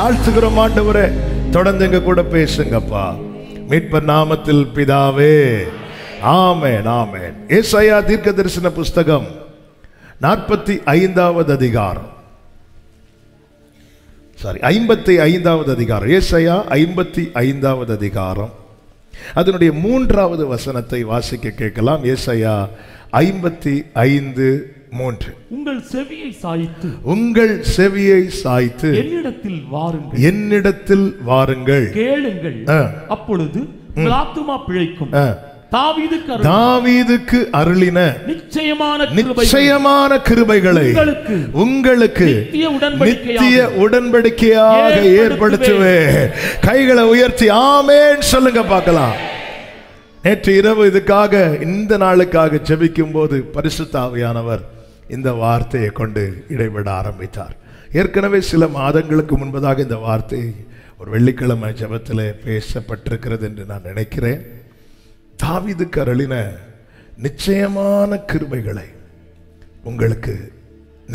தாழ்த்துகிறோம் ஆண்டவரே. தொடர்ந்து எங்க கூட பேசுங்கப்பா. மீட்பர் நாமத்தில் பிதாவே, ஆமென் ஆமென். ஏசாயா தீர்க்கதரிசன புஸ்தகம் 45வது அதிகாரம், 55வது அதிகாரம். ஏசாயா 55வது அதிகாரம், அதனுடைய 3வது வசனத்தை வாசிக்க கேட்கலாம். ஏசாயா 55:3. உங்கள் செவியை சாய்த்து, உங்கள் செவியை சாய்த்து என்னிடத்தில் வாருங்கள், என்னிடத்தில் வாருங்கள், கேளுங்கள், அப்பொழுது உங்கள் ஆத்துமா பிழைக்கும். தாவீதுக்கு அருளின நிச்சயமான கிருபைகளை உங்களுக்கு நித்திய உடன்படிக்கையாக ஏற்படுத்துவேன். கைகளை உயர்த்தி ஆமென் சொல்லுங்க பார்க்கலாம். நேற்று இரவு இதுக்காக, இந்த நாளுக்காக ஜெபிக்கும் போது பரிசுத்த ஆவியானவர் இந்த வார்த்தையை கொண்டு இடைவிட ஆரம்பித்தார். ஏற்கனவே சில மாதங்களுக்கு முன்பதாக இந்த வார்த்தை ஒரு வெள்ளிக்கிழமை ஜெபத்தில் பேசப்பட்டிருக்கிறது என்று நான் நினைக்கிறேன். தாவீதுக்கு அருளின நிச்சயமான கிருபைகளை உங்களுக்கு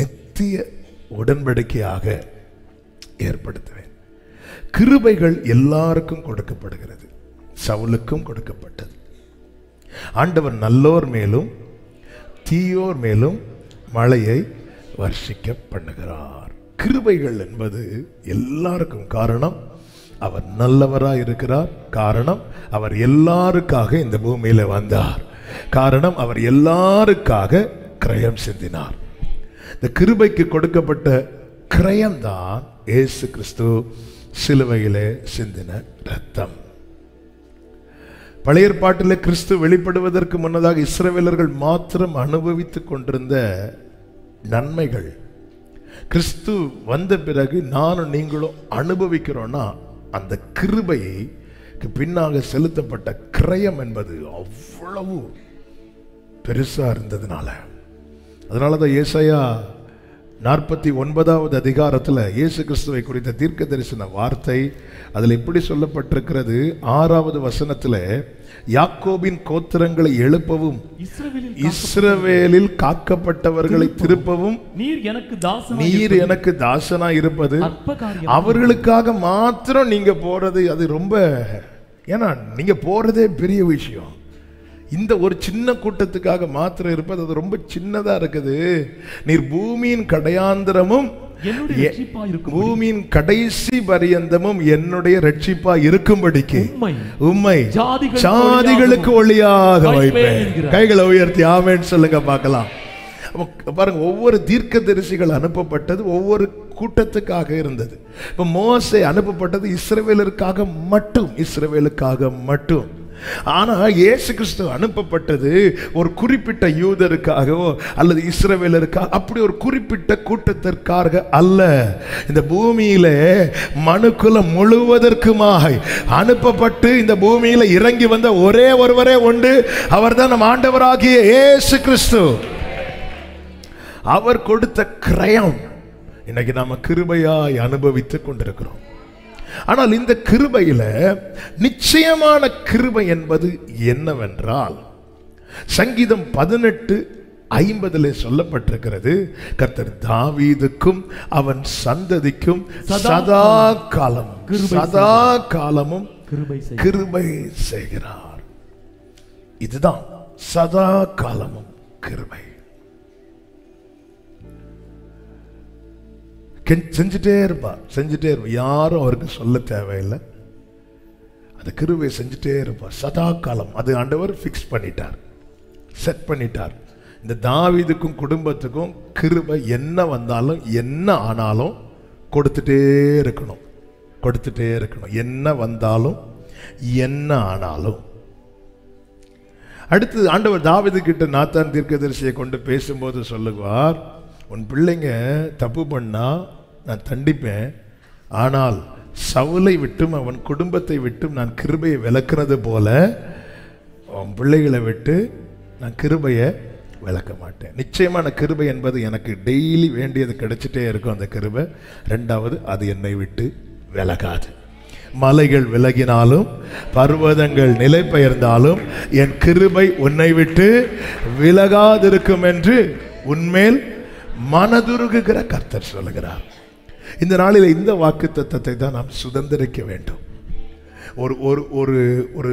நித்திய உடன்படிக்கையாக ஏற்படுத்துவேன். கிருபைகள் எல்லாருக்கும் கொடுக்கப்படுகிறது. சவுலுக்கும் கொடுக்கப்பட்டது. ஆண்டவர் நல்லோர் மேலும் தீயோர் மேலும் மழையை வர்ஷிக்க பண்ணுகிறார். கிருபைகள் என்பது எல்லாருக்கும். காரணம், அவர் நல்லவராய் இருக்கிறார். காரணம், அவர் எல்லாருக்காக இந்த பூமியில வந்தார். காரணம், அவர் எல்லாருக்காக கிரயம் சிந்தினார். இந்த கிருபைக்கு கொடுக்கப்பட்ட கிரயம்தான் இயேசு கிறிஸ்து சிலுவையிலே சிந்தின ரத்தம். பழைய ஏற்பாட்டில் கிறிஸ்து வெளிப்படுவதற்கு முன்னதாக இஸ்ரவேலர்கள் மாத்திரம் அனுபவித்துக் கொண்டிருந்த நன்மைகள் கிறிஸ்து வந்த பிறகு நானும் நீங்களும் அனுபவிக்கிறோம்னா, அந்த கிருபைக்கு பின்னாக செலுத்தப்பட்ட கிரயம் என்பது அவ்வளவு பெருசா இருந்ததுனால, அதனாலதான் ஏசாயா 49வது அதிகாரத்தில் இயேசு கிறிஸ்துவை குறித்த தீர்க்க தரிசன வார்த்தை அதில் இப்படி சொல்லப்பட்டிருக்கிறது. 6வது வசனத்தில், யாக்கோபின் கோத்திரங்களை எழுப்பவும் இஸ்ரவேலில் காக்கப்பட்டவர்களை திருப்பவும் நீர் எனக்கு தாசனா இருப்பது அவர்களுக்காக மாத்திரம் நீங்க போறது. அது ரொம்ப, ஏன்னா நீங்க போறதே பெரிய விஷயம். இந்த ஒரு சின்ன கூட்டத்துக்காக மாத்திரம் இருப்பது அது ரொம்ப சின்னதா இருக்குது. நீர் பூமியின் கடையாந்திரமும் பூமியின் கடைசி பரியந்தமும் என்னுடைய ரட்சிப்பா இருக்கும்படிக்கு உம்மை ஜாதிகளுக்கு ஒளியாக வைப்பேன். கைகளை உயர்த்தி ஆமென் சொல்லுங்க பார்க்கலாம். பாருங்க, ஒவ்வொரு தீர்க்கதரிசிகள் அனுப்பப்பட்டது ஒவ்வொரு கூட்டத்துக்காக இருந்தது. இப்ப மோசே அனுப்பப்பட்டது இஸ்ரவேலருக்காக மட்டும். ஆனா இயேசு கிறிஸ்து அனுப்பப்பட்டது ஒரு குறிப்பிட்ட யூதருக்காகவோ அல்லது இஸ்ரவேலருக்காக, அப்படி ஒரு குறிப்பிட்ட கூட்டத்திற்காக அல்ல. இந்த பூமியில மனுக்குலம் முழுவதற்குமாய் அனுப்பப்பட்டு இந்த பூமியில இறங்கி வந்த ஒரே ஒருவரே உண்டு. அவர்தான் நம் ஆண்டவராகிய இயேசு கிறிஸ்து. அவர் கொடுத்த கிரயம் இன்னைக்கு நாம கிருபையாய் அனுபவித்துக் கொண்டிருக்கிறோம். ஆனால் இந்த கிருபையில நிச்சயமான கிருபை என்பது என்னவென்றால், சங்கீதம் 18:50 சொல்லப்பட்டிருக்கிறது, கர்த்தர் தாவீதுக்கும் அவன் சந்ததிக்கும் சதா காலமும் கிருபை செய்கிறார். இதுதான் சதா காலமும் கிருபை. செஞ்சுட்டே இருப்பார். யாரும் அவருக்கு சொல்ல தேவையில்லை. அந்த கிருபை செஞ்சுட்டே இருப்பார் சதா காலம். அது ஆண்டவர் ஃபிக்ஸ் பண்ணிட்டார், செட் பண்ணிட்டார். இந்த தாவீதுக்கும் குடும்பத்துக்கும் கிருபை என்ன வந்தாலும் என்ன ஆனாலும் கொடுத்துட்டே இருக்கணும். என்ன வந்தாலும் என்ன ஆனாலும். அடுத்து ஆண்டவர் தாவீது கிட்ட நாத்தான் தீர்க்கதரிசியை கொண்டு பேசும்போது சொல்லுவார், உன் பிள்ளைங்க தப்பு பண்ணா நான் தண்டிப்பேன், ஆனால் சவுலை விட்டும் அவன் குடும்பத்தை விட்டும் நான் கிருபையை விளக்குறது போல அவன் பிள்ளைகளை விட்டு நான் கிருபையை விளக்க மாட்டேன். நிச்சயமான கிருபை என்பது எனக்கு டெய்லி வேண்டியது கிடைச்சிட்டே இருக்கும். அந்த கிருபை. ரெண்டாவது, அது என்னை விட்டு விலகாது. மலைகள் விலகினாலும் பர்வதங்கள் நிலை பெயர்ந்தாலும் என் கிருபை உன்னை விட்டு விலகாதிருக்கும் என்று உன்மேல் மனதுருகுகிற கர்த்தர் சொல்லுகிறார். இந்த நாளில் இந்த வாக்குத்தத்தத்தை தான் நாம் சுதந்திரிக்க வேண்டும். ஒரு ஒரு ஒரு ஒரு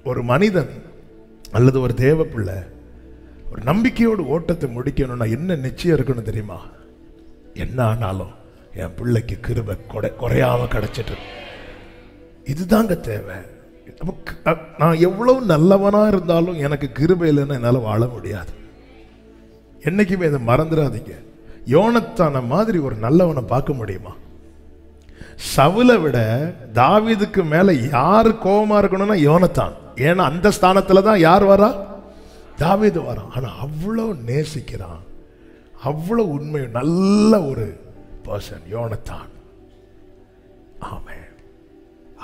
ஒரு மனிதன் அல்லது ஒரு தேவ பிள்ளை ஒரு நம்பிக்கையோடு ஓட்டத்தை முடிக்கணும்னா என்ன நிச்சயம் இருக்கணும் தெரியுமா? என்ன ஆனாலும் என் பிள்ளைக்கு கிருபை குறையாம கிடைச்சிட்டு, இதுதாங்க தேவை. நான் எவ்வளவு நல்லவனா இருந்தாலும் எனக்கு கிருபை இல்லைன்னா என்னால் வாழ முடியாது. என்னைக்குமே இதை மறந்துடாதீங்க. யோனத்தான மாதிரி ஒரு நல்லவனை பார்க்க முடியுமா? சவுலை விட தாவீதுக்கு மேல யாரு கோபமா இருக்கணும்னா யோனத்தான். ஏன்னா அந்த ஸ்தானத்துல தான் யார் வரா? தாவீது வரான். ஆனா அவ்வளவு நேசிக்கிறான், அவ்வளவு உண்மை, நல்ல ஒரு பர்சன் யோனத்தான். ஆமென்.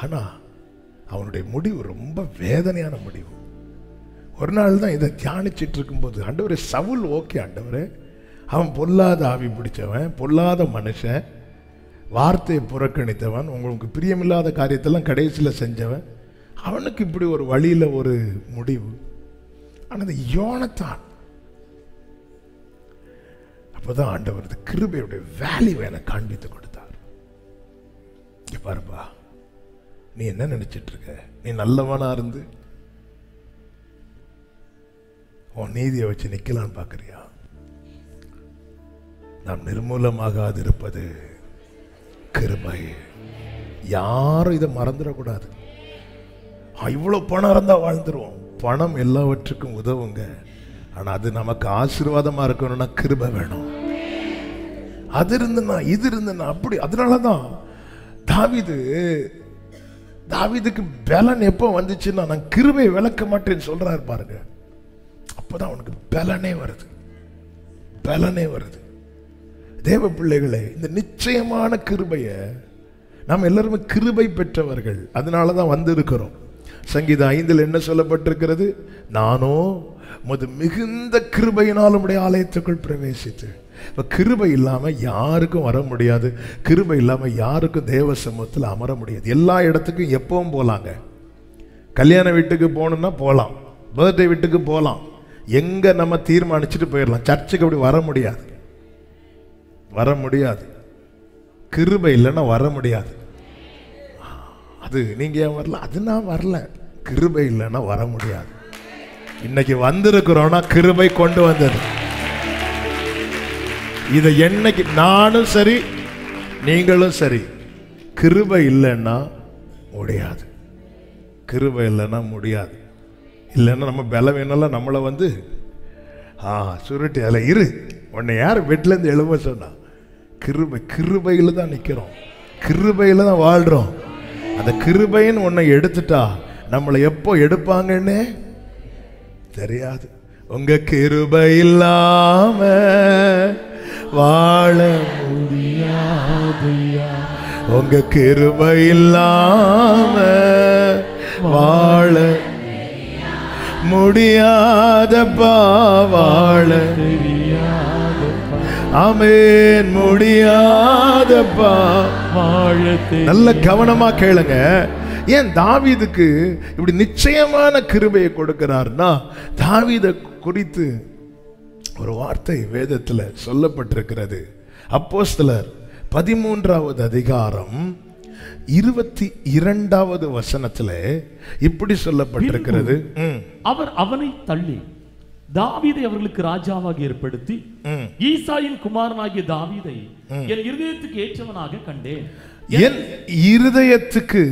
ஆனா அவனுடைய முடிவு ரொம்ப வேதனையான முடிவு. ஒரு நாள் தான் இதை தியானிச்சிட்டு இருக்கும்போது, ஆண்டவரே சவுல் ஓகே ஆண்டவரே, அவன் பொல்லாத ஆவி பிடிச்சவன், பொல்லாத மனுஷன், வார்த்தையை புறக்கணித்தவன், உங்களுக்கு பிரியமில்லாத காரியத்தெல்லாம் கடைசியில் செஞ்சவன், அவனுக்கு இப்படி ஒரு வழியில் ஒரு முடிவு. ஆனால் யோனத்தான் அப்போதான் ஆண்டவர் கிருபையுடைய வேல்யூ எனக்கு காண்பித்து கொடுத்தார். பாருப்பா, நீ என்ன நினைச்சிட்டு இருக்க? நீ நல்லவனா இருந்து உன் நீதியை வச்சு நிக்கலான்னு பாக்குறியா? நாம் நிர்மூலமாகாது இருப்பது கிருபை. யாரும் இதை மறந்துடக்கூடாது. இவ்வளவு பணம் இருந்தா வாழ்ந்துருவோம். பணம் எல்லாவற்றுக்கும் உதவுங்க. ஆனா அது நமக்கு ஆசீர்வாதமா இருக்கணும்னா கிருபை வேணும். அது இருந்துன்னா இது இருந்துன்னா அப்படி. அதனாலதான் தாவீதுக்கு பலன் எப்போ வந்துச்சுன்னா, நான் கிருபை விளக்க மாட்டேன்னு சொல்றாரு பாருங்க. அப்பதான் அவனுக்கு பலனே வருது. தேவ பிள்ளைகளே, இந்த நிச்சயமான கிருபைய நாம் எல்லாருமே கிருபை பெற்றவர்கள். அதனாலதான் வந்திருக்கிறோம். சங்கீதம் 5 என்ன சொல்லப்பட்டிருக்கிறது? நானோ உமது மிகுந்த கிருபையினால் உம்முடைய ஆலயத்துக்குள் பிரவேசித்து. இப்ப கிருபை இல்லாம யாருக்கும் வர முடியாது. கிருபை இல்லாம யாருக்கும் தேவ சமூகத்தில் அமர முடியாது. எல்லா இடத்துக்கும் எப்பவும் போலாங்க. கல்யாண வீட்டுக்கு போகணும்னா போகலாம், பர்த்டே வீட்டுக்கு போகலாம், எங்க நம்ம தீர்மானிச்சுட்டு போயிடலாம். சர்ச்சுக்கு அப்படி வர முடியாது. கிருபை இல்லைன்னா வர முடியாது. அது நீங்க ஏன் வரல? அது நான் வரல. கிருபை இல்லைன்னா வர முடியாது. இன்னைக்கு வந்திருக்கிறோம்னா கிருபை கொண்டு வந்தது. இதை என்னைக்கு நானும் சரி நீங்களும் சரி, கிருபை இல்லைன்னா முடியாது. கிருபை இல்லைன்னா முடியாது. இல்லைன்னா நம்ம பலவீனம்லாம் நம்மளை வந்து சுருட்டி அதில் இரு, உன்னை யார் வீட்டிலேருந்து எழும்ப சொன்னா? கிருபையில் தான் நிற்கிறோம், கிருபையில் தான் வாழ்கிறோம். அந்த கிருபைன்னு உன்னை எடுத்துட்டா நம்மளை எப்போ எடுப்பாங்கன்னு தெரியாது. உங்க கிருபை இல்லாம வாழ முடியாதையா, உங்க கிருபை இல்லாம வாழ முடியாதப்பா, வாழ தெரியாதப்பா. ஆமென். முடியாதப்பா வாழ. நல்ல கவனமா கேளுங்க. ஏன் தாவீதுக்கு இப்படி நிச்சயமான கிருபையை கொடுக்கிறார்னா, தாவீதை குறித்து ஒரு வார்த்தை வேதத்தில் சொல்லப்பட்டிருக்கிறது. அப்போஸ்தலர் 13வது அதிகாரம் 22வது வசனத்துல இப்படி சொல்லப்பட்டிருக்கிறது. அவர் அவனை தள்ளி தாவீதை அவர்களுக்கு ராஜாவாக ஏற்படுத்தி ஈசாயின் குமாரனாகிய தாவீதை என் இருதயத்துக்கு ஏற்றவனாக கண்டேன். என் இருதயத்துக்கு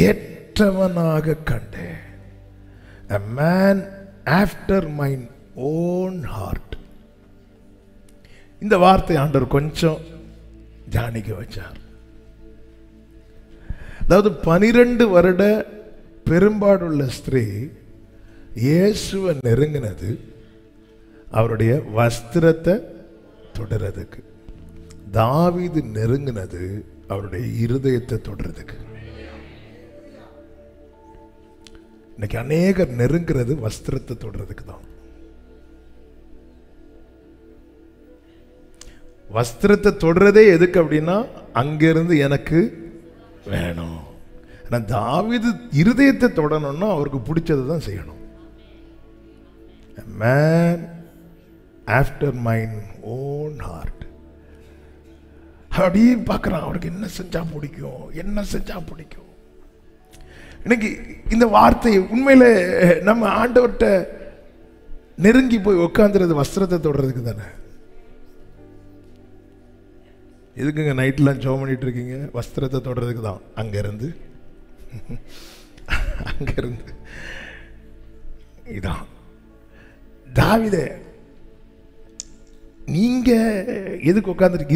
ஏற்றவனாக கண்டேன். A man after my own heart. இந்த வார்த்தை ஆண்டவர் கொஞ்சம் தியானிக்க வச்சார். அதாவது 12 வருட பெரும்பாடுள்ள ஸ்திரீ இயேசுவை நெருங்கினது அவருடைய வஸ்திரத்தை தொடர்றதுக்கு. தாவீது நெருங்கினது அவருடைய இருதயத்தை தொடர்றதுக்கு. இன்னைக்கு அநேகர் நெருங்கிறது வஸ்திரத்தை தொடர்றதுக்கு தான். வஸ்திரத்தை தொடர்றதே எதுக்கு அப்படின்னா, அங்கிருந்து எனக்கு வேணும். தாவீது இருதயத்தை தொடரணும்னா அவருக்கு பிடிச்சதை தான் செய்யணும். A man after my own heart. அப்படியே பார்க்குறான், அவருக்கு என்ன செஞ்சா பிடிக்கும், என்ன செஞ்சா பிடிக்கும். இன்னைக்கு இந்த வார்த்தை உண்மையில நம்ம ஆண்டவர்கிட்ட நெருங்கி போய் உட்காந்துறது வஸ்திரத்தை தொடறதுக்கு தானே. எதுக்குங்க நைட்லாம் ஜோம் பண்ணிட்டு இருக்கீங்க? வஸ்திரத்தை தொடறதுக்கு தான். அங்கிருந்து இதான் தாவீதே, நீங்க எதுக்கு உட்கார்ந்து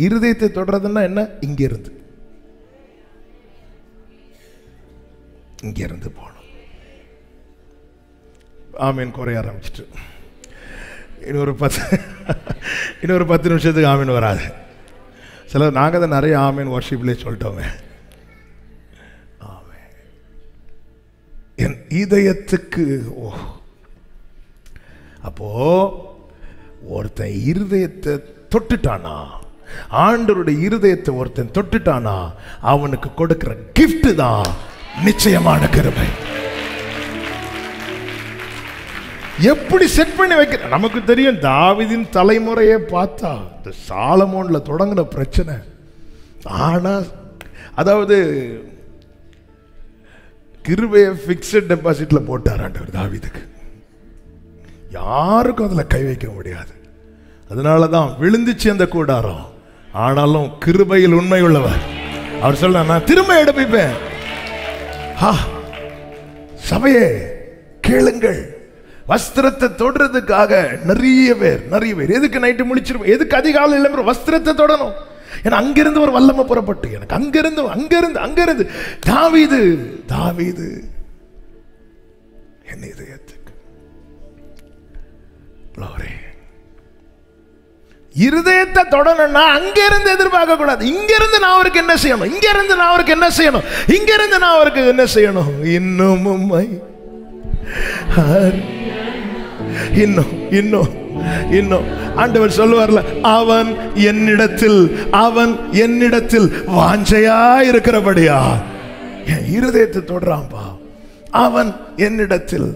இருதயத்தை தொடறதுன்னா என்ன? இங்க இருந்து போகணும். ஆமீன் குறைய ஆரம்பிச்சிட்டு இன்னொரு 10 நிமிஷத்துக்கு ஆமீன் வராது. சிலர் நாங்கள் தான் நிறைய ஆமீன் வர்ஷிப்லேயே சொல்லிட்டோமே. ஆமீன். என் இதயத்துக்கு அப்போ ஒருத்தன் இருதயத்தை தொட்டுட்டானா, ஆண்டவருடைய இருதயத்தை ஒருத்தன் தொட்டுட்டானா, அவனுக்கு கொடுக்கிற கிஃப்ட் தான் நிச்சயமான கிருபை. எப்படி செட் பண்ணி வைக்க நமக்கு தெரியும். தாவீதின் தலைமுறையை பார்த்தா இந்த சாலமோன்ல தொடங்கின பிரச்சனை. ஆனா அதாவது கிருபையை பிக்ஸட் டெபாசிட்ல போட்டார் ஆண்டவர் தாவீதுக்கு. யாருக்கும் அதுல கை வைக்க முடியாது. அதனாலதான் விழுந்துச்சு அந்த கூடாரம். ஆனாலும் கிருபையில் உண்மை உள்ளவர். அவர் சொல்ல, நான் திரும்ப எடுப்பேன். சபையே கேளுங்கள். வஸ்திரத்தை தொடுறதுக்காக நிறைய பேர் எதுக்கு நைட்டு முடிச்சிருப்போம், எதுக்கு அதிகாலையில் வஸ்திரத்தை தொடணும்? ஏன்னா அங்கிருந்து ஒரு வல்லமை புறப்பட்டு எனக்கு அங்கிருந்து தாவீது என் இதயத்துக்கு இருதயத்தை தொடணும்னா அங்கிருந்து எதிர்பார்க்க கூடாது. இங்கிருந்து நான் அவருக்கு என்ன செய்யணும், இங்கிருந்து நான் அவருக்கு என்ன செய்யணும், இங்கிருந்து நான் அவருக்கு என்ன செய்யணும். இன்னும் ஆண்டவர் சொல்லுவார்ல, அவன் என்னிடத்தில் வாஞ்சையா இருக்கிறபடியா என் இருதயத்தை தொடரான்பா. அவன் என்னிடத்தில்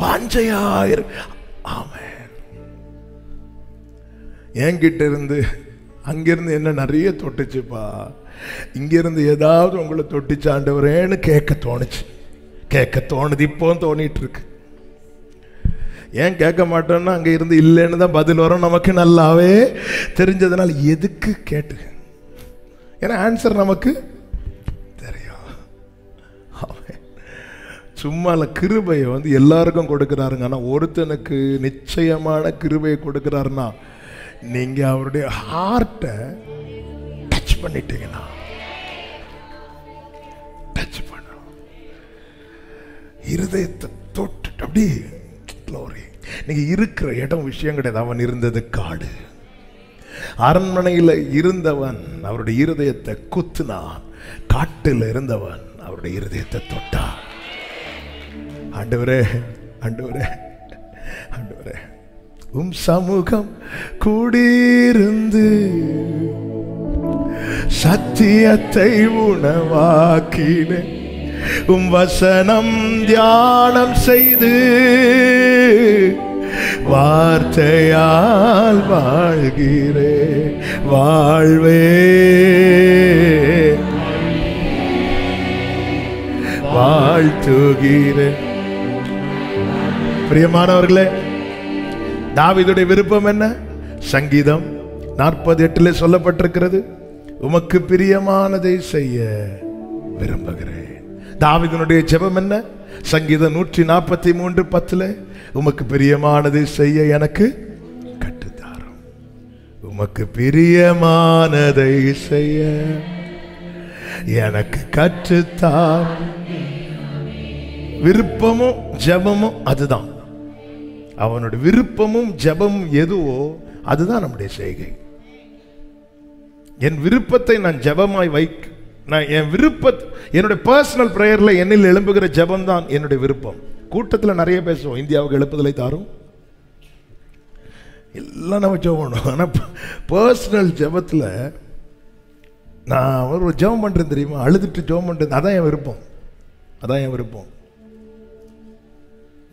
வாஞ்சையா ஆமென். என்கிட்ட இருந்து அங்கிருந்து என்ன நிறைய தொட்டுச்சுப்பா, இங்கிருந்து ஏதாவது உங்களை தொட்டுச்சு ஆண்டவரேன்னு கேட்க தோணுது. இப்போ தோணிட்டு இருக்கு. ஏன் கேட்க மாட்டோம்னா அங்க இருந்து இல்லைன்னு தான் பதில் வரும். நமக்கு நல்லாவே தெரிஞ்சதுனால எதுக்கு கேட்டு, ஏன்னா ஆன்சர் நமக்கு தெரியும். சும்மா கிருபையை எல்லாருக்கும் கொடுக்கிறாருங்க. ஆனா ஒருத்தனுக்கு நிச்சயமான கிருபையை கொடுக்கிறாருன்னா நீங்க அவருடைய ஹார்ட்டை டச் பண்ணிட்டீங்கன்னா, டச் பண்ணணும், இருதயத்தை தொட்டு அப்படி நீங்க இருக்கிற இடம் விஷயம் கிடையாது. அவன் இருந்தது காடு. அரண்மனையில் இருந்தவன் அவருடைய இருதயத்தை குத்துனான். காட்டில் இருந்தவன் அவருடைய இருதயத்தை தொட்டான். ஆண்டவரே உம் சமூகம் கூடியிருந்து சத்தியத்தை உணவாக்கின, உம் வசனம் தியானம் செய்து வார்த்தையால் வாழ்கிறே வாழ்வே வாழ்த்துகிறே. பிரியமானவர்களே, தாவீதுடைய விருப்பம் என்ன? சங்கீதம் 48 சொல்லப்பட்டிருக்கிறது, உமக்கு பிரியமானதை செய்ய விரும்புகிறேன். தாவீதுடைய ஜெபம் என்ன? சங்கீதம் 143:10, உமக்கு பிரியமானதை செய்ய எனக்கு கற்றுத்தாரும். உமக்கு பிரியமானதை செய்ய எனக்கு கற்றுத்தார். விருப்பமும் ஜெபமும் அதுதான். அவனுடைய விருப்பமும் ஜெபமும் எதுவோ அதுதான் நம்முடைய செய்கை. என் விருப்பத்தை நான் ஜெபமாய் நான் என் என்னுடைய பர்சனல் பிரேயர்ல என்னில் எழும்புகிற ஜெபம் தான் என்னுடைய விருப்பம். கூட்டத்தில் நிறைய பேசுவோம், இந்தியாவுக்கு எழுப்புதலை தாரும் எல்லாம் நம்ம ஜெபம். ஆனால் பர்சனல் ஜெபத்தில் நான் ஒரு ஜெபம் பண்ணுறேன் தெரியுமா, அழுதுட்டு ஜெபம் பண்ணுறது. அதான் என் விருப்பம்.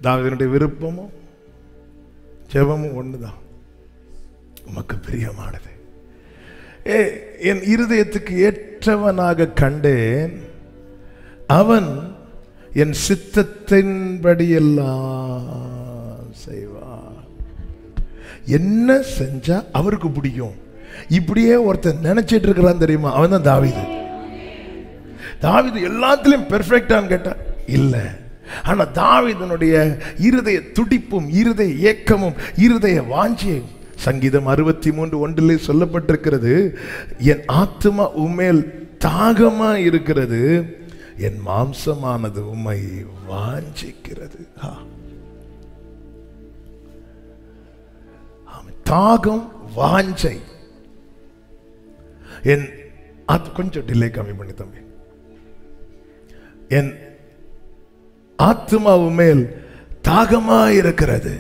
தாவீதுடைய விருப்பமும் ஜெபமும் ஒன்று தான். உமக்கு பிரியமானது என் இருதயத்துக்கு ஏற்றவனாக கண்டேன், அவன் என் சித்தத்தின்படியெல்லாம் செய்வான். என்ன செஞ்சா அவருக்கு பிடிக்கும் இப்படியே ஒருத்தர் நினைச்சிட்டு இருக்கிறான் தெரியுமா, அவன் தான் தாவீது. தாவீது எல்லாத்திலும் பெர்ஃபெக்டான்னு கேட்டா இல்ல. ஆனா தாவீதனுடைய இருதய துடிப்பும் இருதய ஏக்கமும் இருதய வாஞ்சியும் சங்கீதம் 63:1 சொல்லப்பட்டிருக்கிறது, என் ஆத்துமா உம்மேல் தாகமா இருக்கிறது, என் மாம்சமானது உம்மை வாஞ்சிக்கிறது. தாகம், வாஞ்சை. என் கொஞ்சம் டிலே கம்மி பண்ணி தம்பி. என் ஆத்துமாவு மேல் தாகமா இருக்கிறது,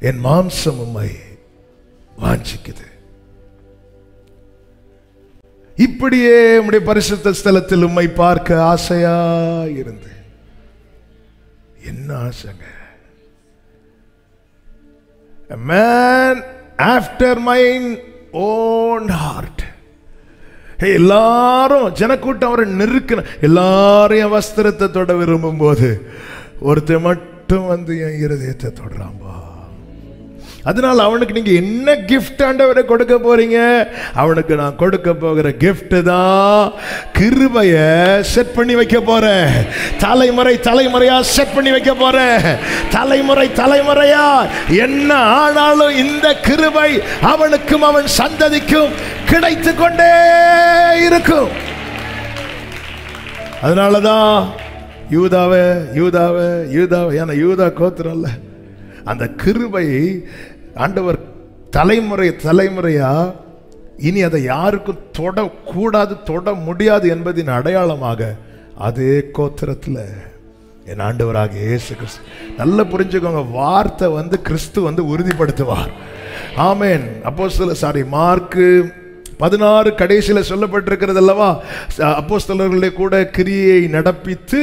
என் மாம்சம் உம்மை வாஞ்சிக்குது. இப்படியே உம்முடைய பரிசுத்த ஸ்தலத்தில் உம்மை பார்க்க ஆசையா இருந்து. என்ன ஆசைங்க? A man after mine own heart. எல்லாரும் ஜனக்கூட்டம் அவரை நெருக்கின, எல்லாரையும் வஸ்திரத்தை தொட விரும்பும் போது ஒருத்தர் மட்டும் வந்து என் இருதயத்தை தொடராம்பா. அதனால அவனுக்கு நீங்க என்ன கிஃப்ட் ஆண்டவரை கொடுக்க போறீங்க? அவனுக்கு நான் கொடுக்க போகிற கிஃப்ட் தான் கிருபைய செட் பண்ணி வைக்க போறேன். தலைமுறை தலைமுறையா செட் பண்ணி வைக்க போறேன். தலைமுறை தலைமுறையா என்ன ஆனாலும் இந்த கிருபை அவனுக்கும் அவன் சந்ததிக்கும் கிடைத்து கொண்டே இருக்கும். அதனாலதான் யூதாவே யூதாவே யூதாவே, ஏன்னா யூதா கோத்திரம்ல, அந்த கிருபை ஆண்டவர் தலைமுறை தலைமுறையா இனி அதை யாருக்கும் தொடக்கூடாது, தொட முடியாது என்பதின் அடையாளமாக அதே கோத்திரத்தில் என் ஆண்டவராக இயேசு கிறிஸ்து. நல்லா புரிஞ்சுக்கோங்க, வார்த்தை வந்து கிறிஸ்து வந்து உறுதிப்படுத்துவார். ஆமேன். அப்போஸ்தலர் மார்க்கு 16 கடைசியில் சொல்லப்பட்டிருக்கிறது அல்லவா, அப்போஸ்தலர்களே கூட கிரியை நடப்பித்து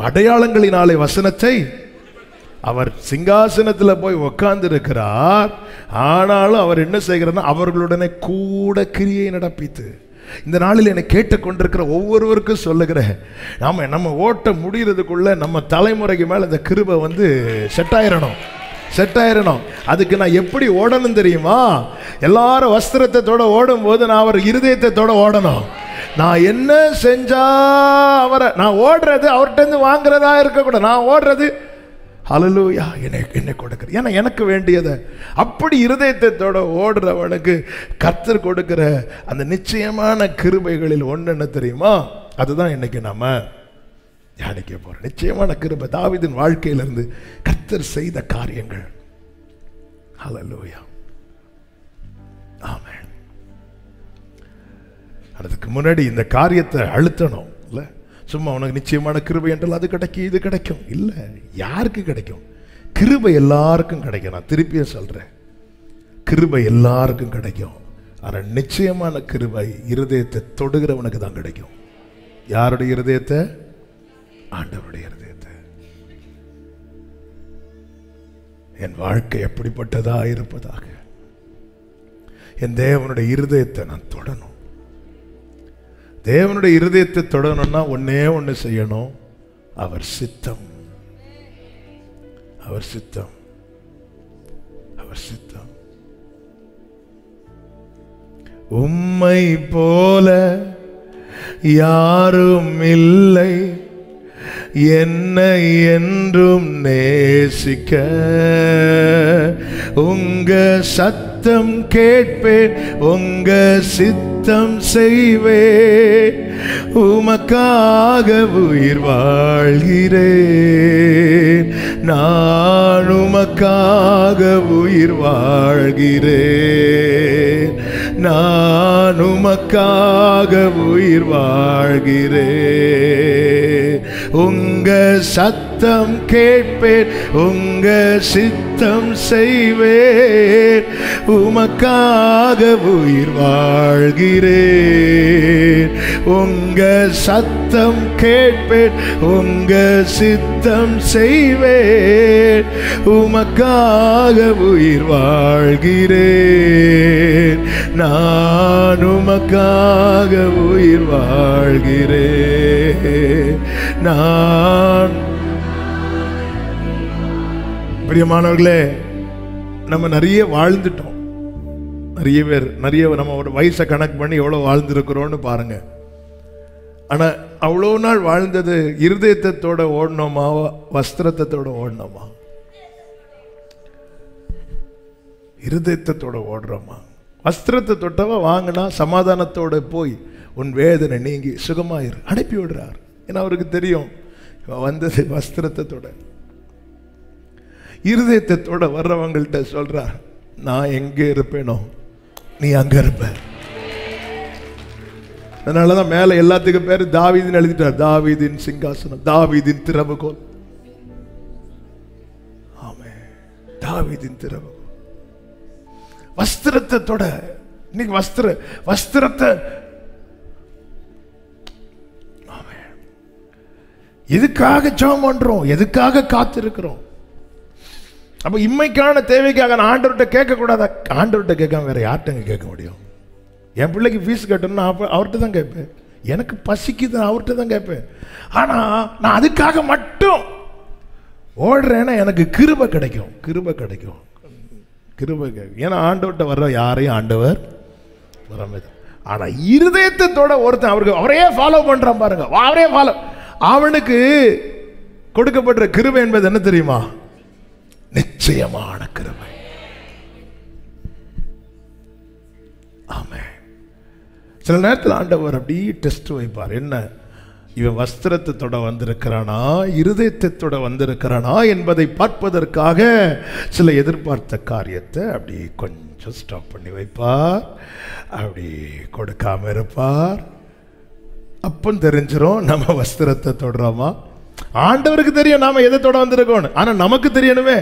அடையாளங்களினாலே வசனத்தை, அவர் சிங்காசனத்தில் போய் உட்கார்ந்து இருக்கிறார், ஆனாலும் அவர் என்ன செய்கிறார்னா அவர்களுடனே கூட கிரியை நடப்பித்து. இந்த நாளில் என்னை கேட்டுக்கொண்டிருக்கிற ஒவ்வொருவருக்கும் சொல்லுகிறேன், நம்ம ஓட்ட முடிகிறதுக்குள்ள நம்ம தலைமுறைக்கு மேலே இந்த கிருபை வந்து செட் ஆயிரணும். அதுக்கு நான் எப்படி ஓடணும் தெரியுமா? எல்லாரும் வஸ்திரத்தை தொட ஓடும் போது நான் அவர் இருதயத்தை தொட ஓடணும். நான் என்ன செஞ்சா அவரை, நான் ஓடுறது அவர்கிட்ட வாங்குறதா இருக்கக்கூடாது. நான் ஓடுறது ஹல்லேலூயா என்னை கொடுக்கிற, ஏன்னா எனக்கு வேண்டியதை அப்படி இருதயத்தோட ஓடுறவனுக்கு கர்த்தர் கொடுக்கிற அந்த நிச்சயமான கிருபைகளில் ஒன்று என்ன தெரியுமா? அதுதான் இன்னைக்கு நாம தியானிக்க போறோம். நிச்சயமான கிருபை, தாவீதின் வாழ்க்கையிலிருந்து கர்த்தர் செய்த காரியங்கள். ஹல்லேலூயா, ஆமென். அதுக்கு முன்னாடி இந்த காரியத்தை அழுத்தணும் இல்ல. சும்மா உனக்கு நிச்சயமான கிருபை என்றால் அது கிடைக்கும் இது கிடைக்கும் இல்லை. யாருக்கு கிடைக்கும்? கிருபை எல்லாருக்கும் கிடைக்கும். நான் திருப்பியே சொல்றேன், கிருபை எல்லாருக்கும் கிடைக்கும். ஆனால் நிச்சயமான கிருபை இருதயத்தை தொடுகிறவனுக்கு தான் கிடைக்கும். யாருடைய இருதயத்தை? ஆண்டவருடைய இருதயத்தை. என் வாழ்க்கை எப்படிப்பட்டதா இருப்பதாக என் தேவனுடைய இருதயத்தை நான் தொடணும். தேவனுடைய இருதயத்தை தொடணும்னா ஒன்னே ஒன்று செய்யணும், அவர் சித்தம். அவர் சித்தம், அவர் சித்தம். உம்மை போல யாரும் இல்லை, என்னை என்றும் நேசிக்க. உங்க சத்தம் கேட்பேன், உங்க சித்தம் செய்வேன். உமக்காக உயிர் வாழ்கிறேன், நான் உமக்காக உயிர் வாழ்கிறேன், நான் உமக்காக உயிர் வாழ்கிறேன். உங்க சத்தம் கேட்பேன், உங்க சித்தம் செய்வேன். உமக்காக உயிர் வாழ்கிறேன். உங்க சத்தம் கேட்பேன், உங்க சித்தம் செய்வேன். உமக்காக உயிர் வாழ்கிறேன். நான் உமக்காக உயிர் வாழ்கிறேன். நான் பிரியமானவர்களே, நம்ம நிறைய வாழ்ந்துட்டோம். நிறைய பேர் நம்ம ஒரு வயசை கணக்கு பண்ணி எவ்வளவு வாழ்ந்திருக்கிறோம்னு பாருங்க. ஆனா அவ்வளவு நாள் வாழ்ந்தது இருதயத்தோட ஓடணுமா, வஸ்திரத்தோட ஓடணுமா? இருதயத்தோட ஓடுறோமா? வஸ்திரத்தை தொட்டவ வாங்கினா சமாதானத்தோட போய் உன் வேதனை நீங்கி சுகமாயிரு அனுப்பி விடுறார். ஏன்னா அவருக்கு தெரியும் வந்தது வஸ்திரத்தோட. இருதயத்தோட வர்றவங்கள்ட்ட சொல்றார், நான் எங்க இருப்பேனோ நீ அங்க இருப்ப. அதனாலதான் மேல எல்லாத்துக்கும் பேரு தாவீதுன்னு எழுதிட்டார். தாவீதின் சிங்காசனம், தாவீதின் திறவுகோல். ஆமென். தாவீதின் திறவுகோல். வஸ்திரத்தை தொட. இன்னைக்கு வஸ்திரத்தை எதுக்காக ஜெபம் பண்றோம், எதுக்காக காத்திருக்கிறோம்? அப்ப இம்மைக்கான தேவைக்காக நான் ஆண்டவர்கிட்ட கேட்க கூடாதா? ஆண்டவர்கிட்ட கேட்காம வேற யார்கிட்ட கேட்க முடியும்? என் பிள்ளைக்கு ஃபீஸ் கட்டணும்னா அவர்கிட்ட தான் கேட்பேன். எனக்கு பசிக்குது அவர்கிட்ட தான் கேட்பேன். ஆனா நான் அதுக்காக மட்டும் ஓடுறேன்னா எனக்கு கிருபை கிடைக்கும். ஏன்னா ஆண்டவர்கிட்ட வர்ற யாரையும் ஆண்டவர் வராம. ஆனா இருதயத்தோட ஒருத்தன் அவருக்கு அவரையே ஃபாலோ பண்றான் பாருங்க, அவரே ஃபாலோ. அவனுக்கு கொடுக்கப்படுற கிருபை என்பது என்ன தெரியுமா? நிச்சயமான கிருபை. ஆமென். சில நேரத்தில் ஆண்டவர் அப்படியே டெஸ்ட் வைப்பார். என்ன, இவன் வஸ்திரத்தோட வந்திருக்கிறானா, இருதயத்தோட வந்திருக்கிறானா என்பதை பார்ப்பதற்காக சில எதிர்பார்த்த காரியத்தை அப்படி கொஞ்சம் ஸ்டாப் பண்ணி வைப்பார். அப்படி கொடுக்காம இருப்பார். அப்போ தெரிஞ்சிடும் நம்ம வஸ்திரத்தை தொடுறோமா. ஆண்டவருக்கு தெரியும் நாம எதத்தோட வந்திருக்கோம். ஆனா நமக்கு தெரியணுமே.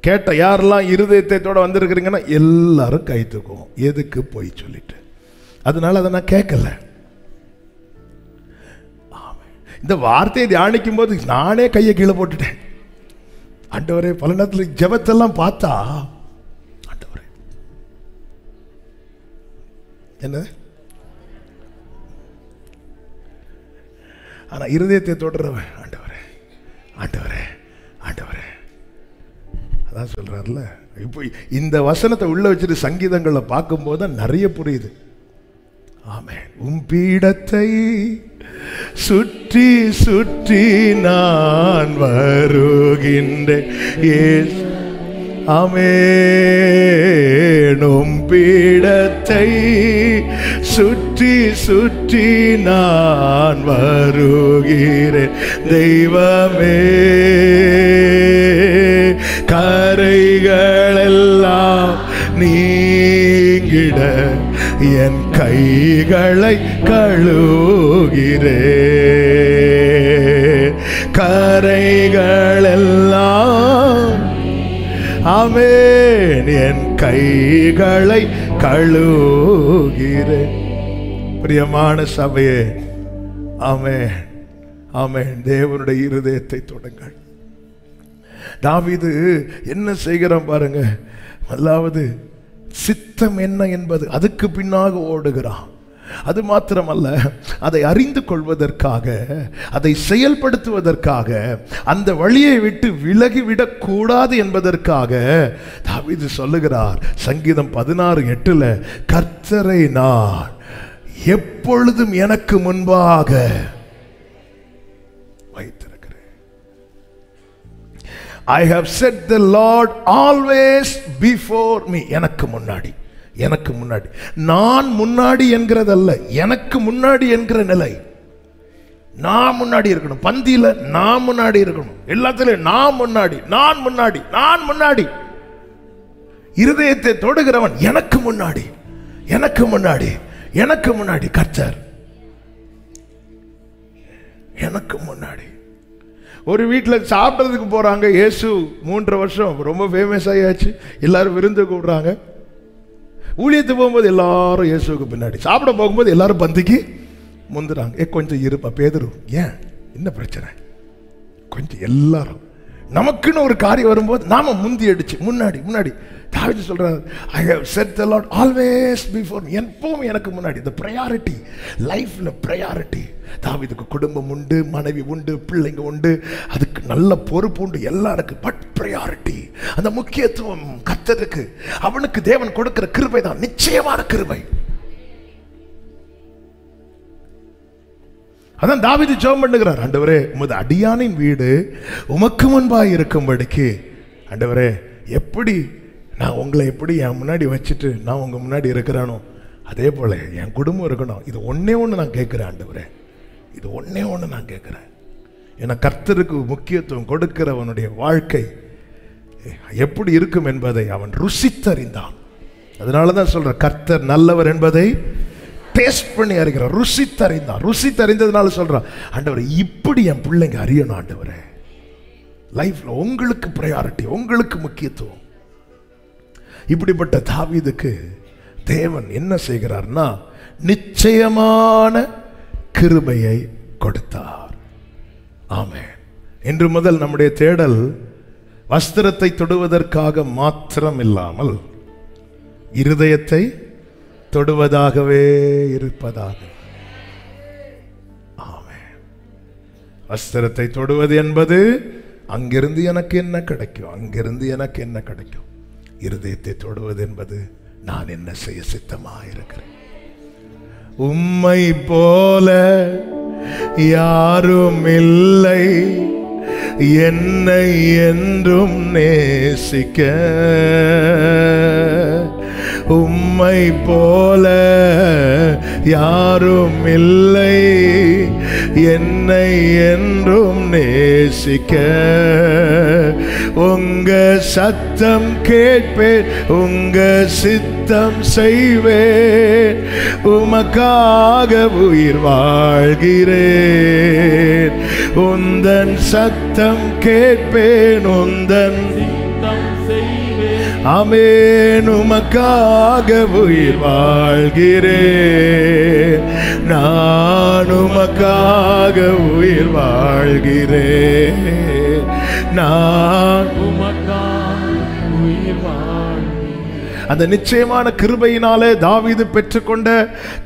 கேட்ட யாரெல்லாம் இருதயத்தோட வந்திருக்கிறீங்கன்னா எல்லாரும் கை தூக்குவோம். எதுக்கு போய் சொல்லிட்டு? அதனால அதை நான் கேட்கல. இந்த வார்த்தையை தியானிக்கும் போது நானே கையை கீழே போட்டுட்டேன். ஆண்டவரே, பல நேரத்தில் ஜெபத்தெல்லாம் பார்த்தா ஆண்டவரே என்ன, ஆனா இருதயத்தை தொடுறவன் ஆண்டவரே ஆண்டவரே ஆண்டவரே அதான் சொல்றாருல. இப்போ இந்த வசனத்தை உள்ள வச்சுட்டு சங்கீதங்களை பார்க்கும்போது தான் நிறைய புரியுது. ஆமென். உம் பீடத்தை சுற்றி சுற்றி நான் வருகின்றேன். ஆமென். உம் பீடத்தை சுற்றி சுற்றி நான் வருகிறேன். தெய்வமே, கரைகளெல்லாம் நீங்கிட என் கைகளை கழுவுகிறேன். கரைகளெல்லாம் ஆமென் என் கைகளை கழுவுகிறேன். பிரியமான சபையே, ஆமென் ஆமென். தேவனுடைய இருதயத்தை தொடுங்கள். தாவீது என்ன செய்கிறான் பாருங்க. அதாவது சித்தம் என்ன என்பது அதுக்கு பின்னாக ஓடுகிறான். அது மாத்திரமல்ல, அதை அறிந்து கொள்வதற்காக, அதை செயல்படுத்துவதற்காக, அந்த வழியை விட்டு விலகிவிடக் கூடாது என்பதற்காக தாவீது சொல்லுகிறார் சங்கீதம் 16:8, கர்த்தரை நான் எப்பொழுதும் எனக்கு முன்பாக வைத்திருக்கிறேன். I have set the Lord always before me. எனக்கு முன்னாடி, எனக்கு முன்னாடி. நான் முன்னாடி என்கிறதல்ல, எனக்கு முன்னாடி என்கிற நிலை. நான் முன்னாடி இருக்கணும். பந்தியில நான் முன்னாடி இருக்கணும். எல்லாத்திலும் நான் முன்னாடி, நான் முன்னாடி, நான் முன்னாடி. இருதயத்தை தொடுகிறவன் எனக்கு முன்னாடி, எனக்கு முன்னாடி, எனக்கு முன்னாடி. கர்த்தர் எனக்கு முன்னாடி. ஒரு வீட்டில் சாப்பிட்றதுக்கு போறாங்க. இயேசு 3 வருஷம் ரொம்ப ஃபேமஸ் ஆகியாச்சு. எல்லாரும் விருந்து கூப்பிடுறாங்க. ஊழியத்துக்கு போகும்போது எல்லாரும் இயேசுக்கு பின்னாடி, சாப்பிட போகும்போது எல்லாரும் பந்திக்கு முந்துறாங்க. கொஞ்சம் இருப்பா பேதுரு, ஏன் என்ன பிரச்சனை? கொஞ்சம் எல்லாரும் நமக்குன்னு ஒரு காரியம் வரும்போது நாம முந்தி அடிச்சு முன்னாடி முன்னாடி. தாவீது சொல்றார், I have set the Lord always before me. எப்பவும் எனக்கு முன்னாடி. இந்த ப்ரையாரிட்டி, லைஃப்ல ப்ரையாரிட்டி. தாவீதுக்கு குடும்பம் உண்டு, மனைவி உண்டு, பிள்ளைங்க உண்டு, அதுக்கு நல்ல பொறுப்பு உண்டு, எல்லாம் இருக்கு. பட் ப்ரையாரிட்டி, அந்த முக்கியத்துவம் கர்த்தருக்கு, அவனுக்கு தேவன் கொடுக்கிற கிருபை தான் நிச்சயமான கிருபை. அதான் தாவீது ஜெபம் பண்ணுகிறார், ஆண்டவரே உமது அடியானின் வீடு உமக்கு முன்பாய் இருக்கும்படிக்கு, ஆண்டவரே எப்படி நான் உங்களை எப்படி என் முன்னாடி வச்சுட்டு நான் உங்க முன்னாடி இருக்கிறானோ அதே போல என் குடும்பம் இருக்கணும். இது ஒன்னே ஒன்று நான் கேட்கிறேன் ஆண்டவரே, இது ஒன்னே ஒன்று நான் கேட்கிறேன். ஏன்னா கர்த்தருக்கு முக்கியத்துவம் கொடுக்கிறவனுடைய வாழ்க்கை எப்படி இருக்கும் என்பதை அவன் ருசித்தறிந்தான். அதனாலதான் சொல்ற, கர்த்தர் நல்லவர் என்பதை டேஸ்ட் பண்ணி அறிகிறார், ருசித்தறிந்தான். ருசித்தறிந்ததுனால சொல்றான், ஆண்டவரே இப்படி என் பிள்ளைங்க அறியணும் ஆண்டவரே. லைஃப்ல உங்களுக்கு ப்ரையாரிட்டி, உங்களுக்கு முக்கியத்துவம். இப்படிப்பட்ட தாவீதுக்கு தேவன் என்ன செய்கிறார்னா நிச்சயமான கிருபையை கொடுத்தார். ஆமென். இன்று முதல் நம்முடைய தேடல் வஸ்திரத்தை தொடுவதற்காக மாத்திரம் இல்லாமல் இருதயத்தை தொடுவதாகவே இருப்பதாக. ஆமென். வஸ்திரத்தை தொடுவது என்பது அங்கிருந்து எனக்கு என்ன கிடைக்கும், அங்கிருந்து எனக்கு என்ன கிடைக்கும். இருதயத்தை தொடுவது என்பது நான் என்ன செய்ய சித்தமாயிருக்கிறேன். உம்மை போல யாரும் இல்லை என்னை என்றும் நேசிக்க, உம்மை போல யாரும் இல்லை என்னை என்றும் நேசிக்க. உங்க சத்தம் கேட்பேன், உங்க சித்தம் செய்வேன், உமக்காக உயிர் வாழ்கிறேன். உந்தன் சத்தம் கேட்பேன், உந்தன் சித்தம் செய்வேன், ஆமென், உமக்காக உயிர் வாழ்கிறேன். நான் உமக்காக உயிர் வாழ்கிறேன், நான் உமக்காக உயிர் வாழ்கிறேன். அந்த நிச்சயமான கிருபையினாலே தாவீது பெற்றுக்கொண்ட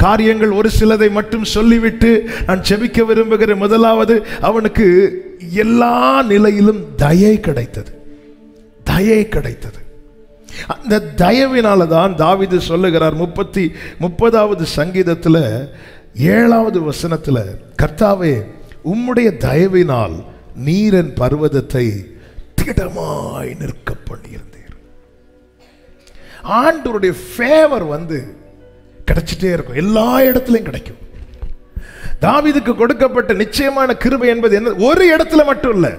காரியங்கள் ஒரு சிலதை மட்டும் சொல்லிவிட்டு நான் செபிக்க விரும்புகிறேன். முதலாவது, அவனுக்கு எல்லா நிலையிலும் தயை கிடைத்தது. தயை கிடைத்தது. அந்த தயவினால தான் தாவீது சொல்லுகிறார் 30வது சங்கீதத்தில் 7வது வசனத்தில், கர்த்தாவே உம்முடைய தயவினால் நீரன் பர்வதத்தை திடமாய் நிற்க பண்ணியிருந்தீர். ஆண்டவருடைய ஃபேவர் கிடைச்சிட்டே இருக்கும், எல்லா இடத்துலையும் கிடைக்கும். தாவீதுக்கு கொடுக்கப்பட்ட நிச்சயமான கிருபை என்பது என்ன, ஒரு இடத்துல மட்டும் இல்லை,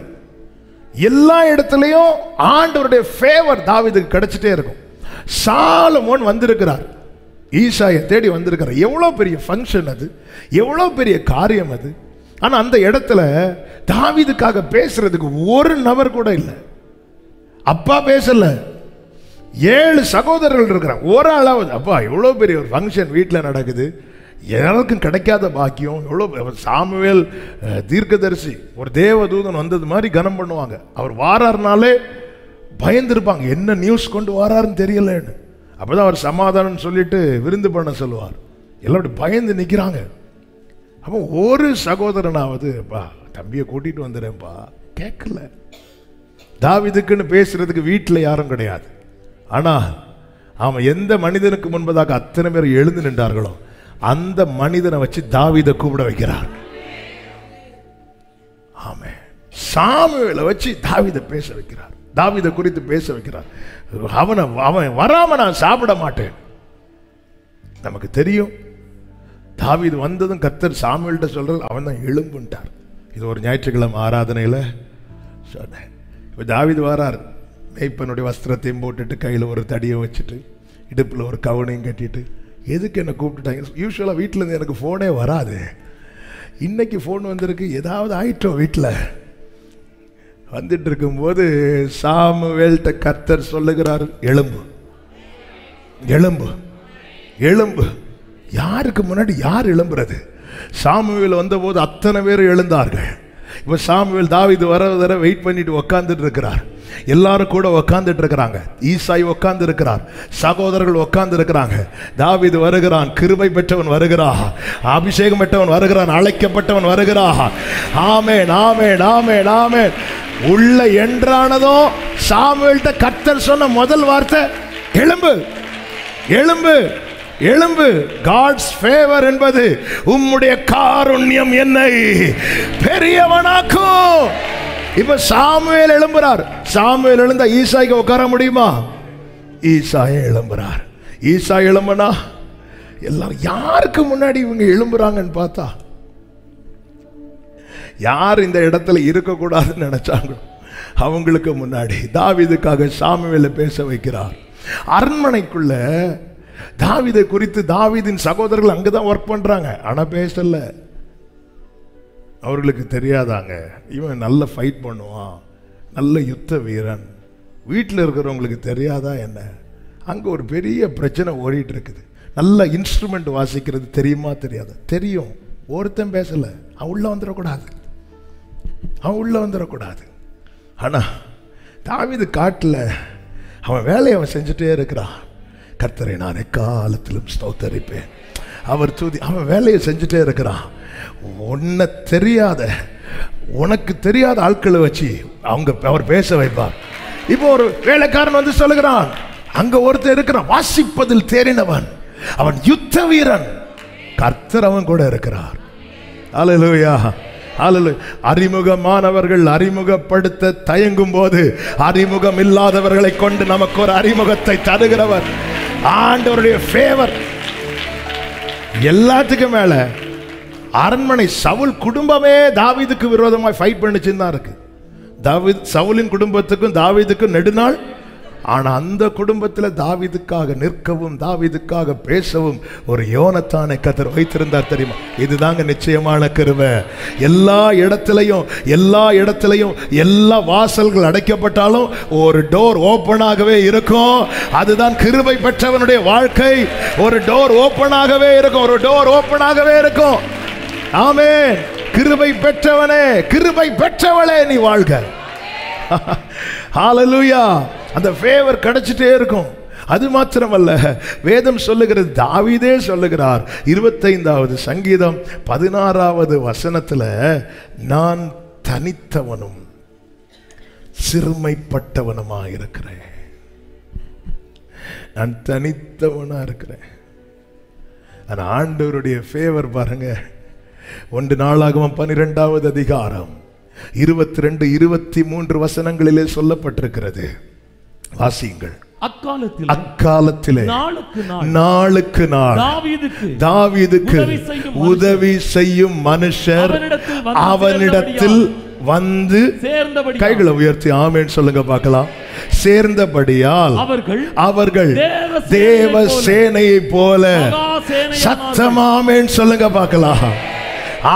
எல்லா இடத்துலையும் ஆண்டவருடைய ஃபேவர் தாவீதுக்கு கிடைச்சிட்டே இருக்கும். சாலமோன் வந்திருக்கிறார், ஈசாயை தேடி வந்திருக்கிறார். எவ்வளோ பெரிய ஃபங்க்ஷன் அது, எவ்வளோ பெரிய காரியம் அது. ஆனால் அந்த இடத்துல தாவீதுக்காக பேசுறதுக்கு ஒரு நபர் கூட இல்லை. அப்பா பேசல, 7 சகோதரர்கள் இருக்கிறாங்க. ஒரு அளவு அப்பா எவ்வளோ பெரிய ஒரு ஃபங்க்ஷன் வீட்டில் நடக்குது, யாருக்கும் கிடைக்காத பாக்கியம். எவ்வளோ சாமுவேல் தீர்க்கதரிசி ஒரு தேவதூதன் வந்தது மாதிரி கனம் பண்ணுவாங்க. அவர் வாராருனாலே பயந்துருப்பாங்க, என்ன நியூஸ் கொண்டு வாராருன்னு தெரியலன்னு. அப்போதான் அவர் சமாதானம் சொல்லிட்டு விருந்து பண்ண சொல்லுவார். எல்லாம் பயந்து நிற்கிறாங்க. அப்போ ஒரு சகோதரனாவது, அப்பா தம்பியை கூட்டிட்டு வந்துடுறேன்ப்பா, கேட்கல. தாவீதுக்குன்னு பேசுறதுக்கு வீட்டில் யாரும் கிடையாது. ஆனால் அவன் எந்த மனிதனுக்கு முன்பதாக அத்தனை பேர் எழுந்து நின்றார்களோ அந்த மனிதனை வச்சு தாவீதை கூப்பிட வைக்கிறார். ஆமென். சாமுவேலை வச்சு தாவீதை பேச வைக்கிறார், தாவீதை குறித்து பேச வைக்கிறார். அவன் வராம நான் சாப்பிட மாட்டேன். நமக்கு தெரியும், தாவீது வந்ததும் கர்த்தர் சாமுவேல்கிட்ட சொல்றார், அவன் தான் எழும்புட்டார். இது ஒரு ஞாயிற்றுக்கிழமை ஆராதனையில் சொன்னேன். இப்போ தாவீது வரார், மேய்ப்பனுடைய வஸ்திரத்தையும் போட்டுட்டு, கையில் ஒரு தடியை வச்சுட்டு, இடுப்பில் ஒரு கவனையும் கட்டிட்டு, எதுக்கு என்னை கூப்பிட்டுட்டாங்க? யூஸ்வலாக வீட்டிலேருந்து எனக்கு ஃபோனே வராது. இன்னைக்கு ஃபோன் வந்திருக்கு, ஏதாவது ஆயிட்டோம் வீட்டில். வந்துட்டு இருக்கும்போது சாமுவேல்கிட்ட கர்த்தர் சொல்லுகிறார், எழும்பு எழும்பு எழும்பு. யாருக்கு முன்னாடி யார் எழும்புறது? சாமுவேல் வந்தபோது அத்தனை பேர் எழுந்தார்கள். இப்ப சாமுவேல் தாவீது வர வெயிட் பண்ணிட்டு உக்காந்துட்டு இருக்கிறார். எல்லாரும் கூட உக்காந்துட்டு இருக்கிறாங்க. ஈசாய் உக்காந்து இருக்கிறார், சகோதரர்கள் உக்காந்து இருக்கிறாங்க. தாவீது வருகிறான், கிருபை பெற்றவன் வருகிறான், அபிஷேகம் பெற்றவன் வருகிறான், அழைக்கப்பட்டவன் வருகிறான். ஆமென், ஆமென், ஆமென், ஆமென். உள்ள என்றானதோ சாமுவேல்ட்ட கர்த்தர் சொன்ன முதல் வார்த்தை, எழும்பு, எழும்பு, எழும்பு. காட்ஸ் ஃபேவர் என்பது உம்முடைய காருண்யம் என்னை பெரியவனாக்கும். இப்ப சாமுவேல் எழும்புறார். சாமுவேல் எழுந்தா ஈசாய்க்கு உட்கார முடியுமா? ஈசாயை எழும்புறார். ஈசாய் எழும்புனா எல்லாம் யாருக்கு முன்னாடி இவங்க எழும்புறாங்கன்னு பார்த்தா, யார் இந்த இடத்துல இருக்கக்கூடாதுன்னு நினைச்சாங்க அவங்களுக்கு முன்னாடி தாவீதுக்காக சாமுவேலை பேச வைக்கிறார். அரண்மனைக்குள்ள தாவீதை குறித்து தாவீதின் சகோதரர்கள் அங்கதான் ஒர்க் பண்றாங்க, ஆனா பேசல. அவர்களுக்கு தெரியாதாங்க இவன் நல்ல ஃபைட் பண்ணுவான், நல்ல யுத்த வீரன். வீட்டில் இருக்கிறவங்களுக்கு தெரியாதா என்ன? அங்க ஒரு பெரிய பிரச்சனை ஓடிட்டு இருக்குது. நல்ல இன்ஸ்ட்ருமெண்ட் வாசிக்கிறது தெரியுமா தெரியாதா? தெரியும். ஒருத்தன் பேசல. அவன் உள்ள வந்துடக்கூடாது, அவன் உள்ள வந்துடக்கூடாது. ஆனா தாவீது காட்டுல அவன் வேலையை அவன் செஞ்சுட்டே இருக்கிறான். கர்த்தரை நான் எக்காலத்திலும் ஸ்தோத்தரிப்பேன். அவர் துதி, அவன் வேலையை செஞ்சுட்டே இருக்கிறான். உன்னை தெரியாத, உனக்கு தெரியாத ஆட்களை வச்சு அவர் பேச வைப்பார். இப்போ ஒரு வேலைக்காரன் வந்து சொல்லுகிறான், அங்க ஒருத்தர் இருக்கிறான், வாசிப்பதில் தேறினவன், அவன் யுத்த வீரன், கர்த்தர் அவன் கூட இருக்கிறார். அல்லேலூயா, அல்லேலூயா. அறிமுகமானவர்கள் அறிமுகப்படுத்த தயங்கும் போது அறிமுகம் இல்லாதவர்களை கொண்டு நமக்கு ஒரு அறிமுகத்தை தருகிறவர் ஆண்டவருடைய ஃபேவர். எல்லாத்துக்கும் மேல அரண்மனை சவுல் குடும்பமே தாவீதுக்கு விரோதமாய் ஃபைட் பண்ணிச்சுன்னு தான் இருக்கு. தாவீது சவுலின் குடும்பத்துக்கும் தாவீதுக்கும் நெடுநாள். ஆனா அந்த குடும்பத்தில் தாவீதுக்காக நிற்கவும் தாவீதுக்காக பேசவும் ஒரு யோனத்தானை கர்த்தர் வைத்திருந்தார் தெரியுமா? இதுதாங்க நிச்சயமான கிருபை. எல்லா இடத்திலையும் எல்லா வாசல்கள் அடைக்கப்பட்டாலும் ஒரு டோர் ஓப்பனாகவே இருக்கும். அதுதான் கிருபை பெற்றவனுடைய வாழ்க்கை. ஒரு டோர் ஓப்பனாகவே இருக்கும், ஒரு டோர் ஓப்பனாகவே இருக்கும். ஆமென். கிருபை பெற்றவனே, கிருபை பெற்றவளே நீ வாழ்க. ஹல்லேலூயா. அந்த ஃபேவர் கிடைச்சிட்டே இருக்கும். அது மாத்திரமல்ல, வேதம் சொல்லுகிறது, தாவீதே சொல்லுகிறார் 25வது சங்கீதம் 16வது வசனத்துல, நான் தனித்தவனும் சிறுமைப்பட்டவனுமா இருக்கிறேன். நான் தனித்தவனா இருக்கிறேன். ஆண்டவருடைய ஃபேவர் பாருங்க. 1 நாளாகமம் 12வது அதிகாரம் 22, 23 வசனங்களிலே சொல்லப்பட்டிருக்கிறது. வாசியுங்கள். அக்காலத்திலே நாளுக்கு நாள் தாவீதுக்கு உதவி செய்யும் மனுஷர் அவனிடத்தில் வந்து, கைகளை உயர்த்தி ஆமென் சொல்லுங்க பார்க்கலாம். சேர்ந்தபடியால் அவர்கள் தேவ சேனையை போல சத்தமாமேன் சொல்லுங்க பார்க்கலாம்.